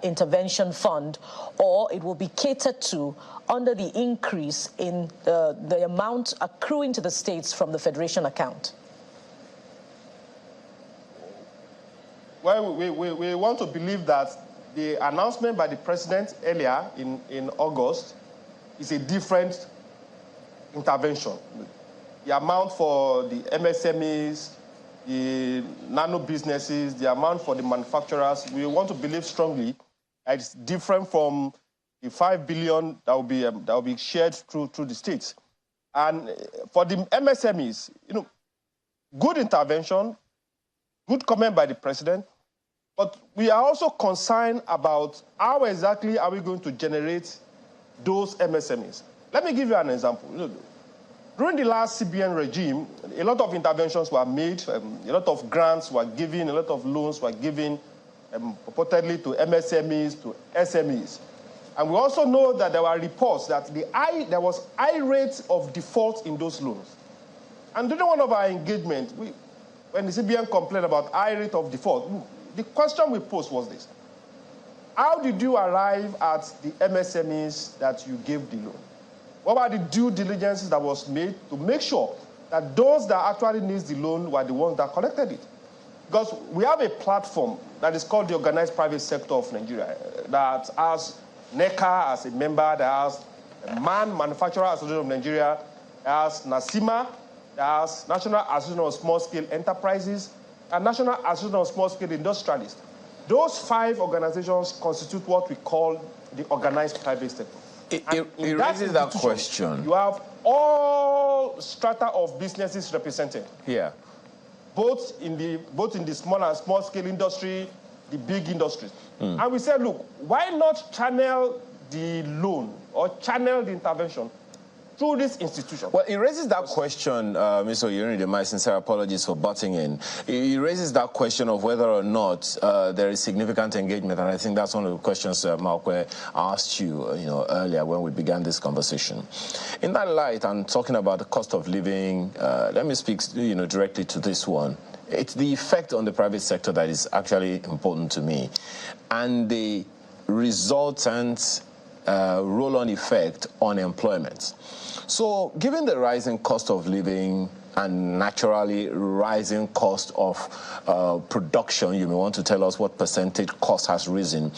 intervention fund, or it will be catered to under the increase in the amount accruing to the states from the federation account? Well, we want to believe that the announcement by the president earlier in August is a different intervention. The amount for the MSMEs, the nano businesses, the amount for the manufacturers, we want to believe strongly that it's different from the 5 billion that will be shared through the states. And for the MSMEs, good intervention, good comment by the president, but we are also concerned about how exactly are we going to generate those MSMEs. Let me give you an example. During the last CBN regime, a lot of interventions were made, a lot of grants were given, a lot of loans were given, purportedly to MSMEs, to SMEs. And we also know that there were reports that there was high rates of default in those loans. And during one of our engagements, when the CBN complained about high rate of default, the question we posed was this: how did you arrive at the MSMEs that you gave the loan? What were the due diligences that was made to make sure that those that actually need the loan were the ones that collected it? Because we have a platform that is called the Organized Private Sector of Nigeria that has NECA as a member, that has the Man Manufacturer Association of Nigeria, that has NASIMA, that has National Association of Small-Scale Enterprises, and National Association of Small-Scale Industrialists. Those 5 organizations constitute what we call the organized private sector. It raises that question. You have all strata of businesses represented. Yeah. Both in the small and small-scale industry, the big industries. And we said, look, why not channel the loan or channel the intervention through this institution? Well, it raises that question, Mr. Oyerinde, my sincere apologies for butting in. It raises that question of whether or not there is significant engagement, and I think that's one of the questions Malkwe asked you, earlier when we began this conversation. In that light, and talking about the cost of living, let me speak, directly to this one. It's the effect on the private sector that is actually important to me, and the resultant roll-on effect on employment. So given the rising cost of living and naturally rising cost of production, you may want to tell us what percentage cost has risen.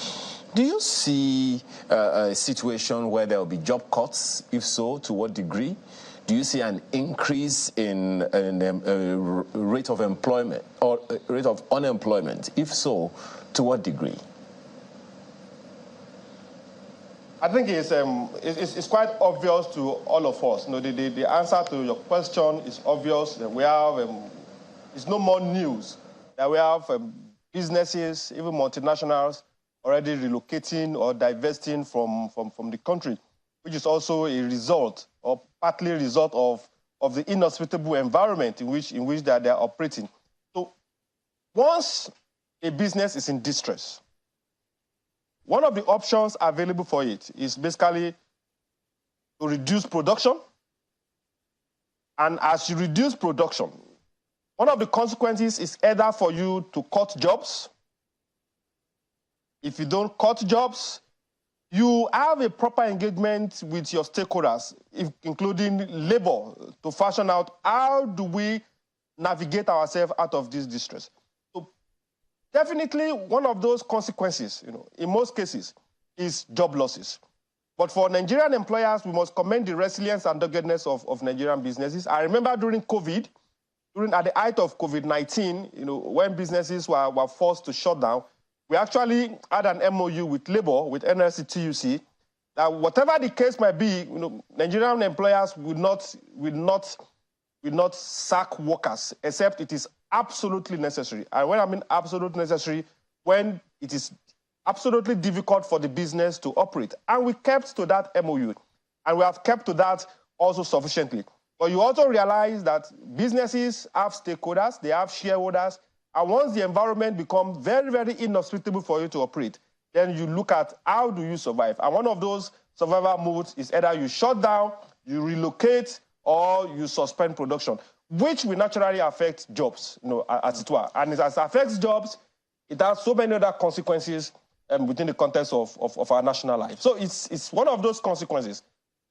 Do you see a situation where there will be job cuts? If so, to what degree? Do you see an increase in rate of employment or rate of unemployment? If so, to what degree? I think it's quite obvious to all of us. You know, the answer to your question is obvious. That we have, it's no more news that we have businesses, even multinationals, already relocating or divesting from the country, which is also a result, or partly a result of the inhospitable environment in which they are operating. So once a business is in distress, one of the options available for it is basically to reduce production. And as you reduce production, one of the consequences is either for you to cut jobs. If you don't cut jobs, you have a proper engagement with your stakeholders, including labor, to fashion out how do we navigate ourselves out of this distress. So definitely one of those consequences, in most cases, is job losses. But for Nigerian employers, we must commend the resilience and doggedness of Nigerian businesses. I remember during COVID, at the height of COVID-19, when businesses were forced to shut down, we actually had an MOU with labor, with NLC TUC, that whatever the case might be, Nigerian employers will not sack workers, except it is absolutely necessary. And when I mean absolutely necessary, when it is absolutely difficult for the business to operate. And we kept to that MOU, and we have kept to that also sufficiently. But you also realize that businesses have stakeholders, they have shareholders, and once the environment becomes very, very inhospitable for you to operate, then you look at how do you survive. And one of those survival modes is either you shut down, you relocate, or you suspend production, which will naturally affect jobs, as it were. And as it affects jobs, it has so many other consequences within the context of our national life. So it's one of those consequences,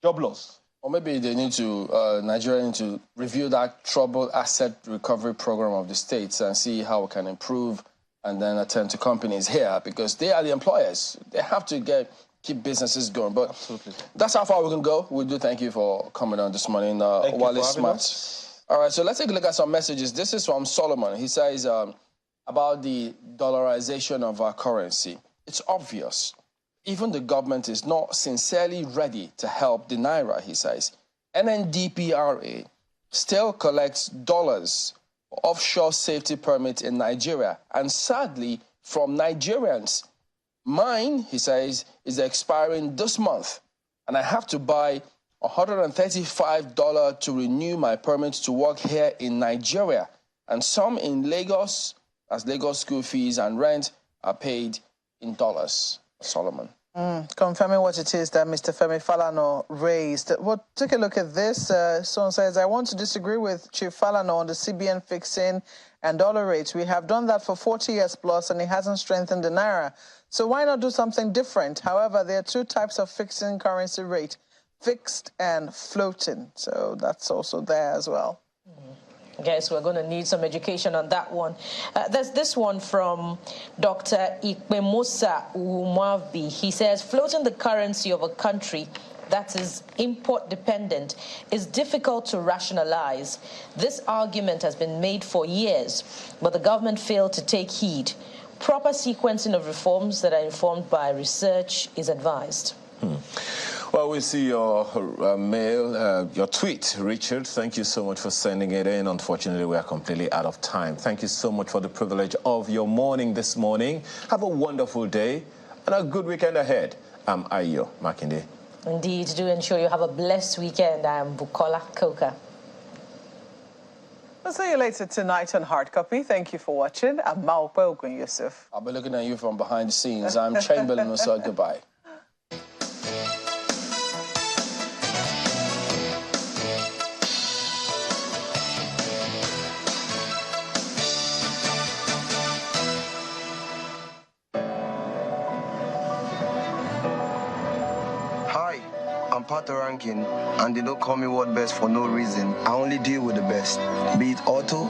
job loss. Or maybe they need to, Nigeria need to review that troubled asset recovery program of the states and see how we can improve, and then attend to companies here, because they are the employers. They have to keep businesses going. But absolutely, that's how far we can go. We do thank you for coming on this morning, Wale Smart. All right, so let's take a look at some messages. This is from Solomon. He says about the dollarization of our currency. It's obvious. Even the government is not sincerely ready to help the Naira, he says. NNPC still collects dollars for offshore safety permits in Nigeria, and sadly, from Nigerians. Mine, he says, is expiring this month, and I have to buy $135 to renew my permit to work here in Nigeria. And some in Lagos, as Lagos school fees and rent are paid in dollars. Solomon. Confirming what it is that Mr. Femi Falana raised. Well, take a look at this. Someone says, I want to disagree with Chief Falana on the CBN fixing and dollar rates. We have done that for 40 years plus, and it hasn't strengthened the Naira. So why not do something different? However, there are two types of fixing currency rate, fixed and floating. So that's also there as well. Guess we're going to need some education on that one. There's this one from Dr. Ikpemusa Umavbi. He says, floating the currency of a country that is import-dependent is difficult to rationalize. This argument has been made for years, but the government failed to take heed. Proper sequencing of reforms that are informed by research is advised. Well, we see your mail, your tweet, Richard. Thank you so much for sending it in. Unfortunately, we are completely out of time. Thank you so much for the privilege of your morning this morning. Have a wonderful day and a good weekend ahead. I'm Ayo Makinde. Indeed, do ensure you have a blessed weekend. I'm Bukola Koka. We'll see you later tonight on Hard Copy. Thank you for watching. I'm Maupe Ogun Yusuf. I'll be looking at you from behind the scenes. I'm Chamberlain Musa. Goodbye. I'm part of ranking, and they don't call me world best for no reason. I only deal with the best, be it auto,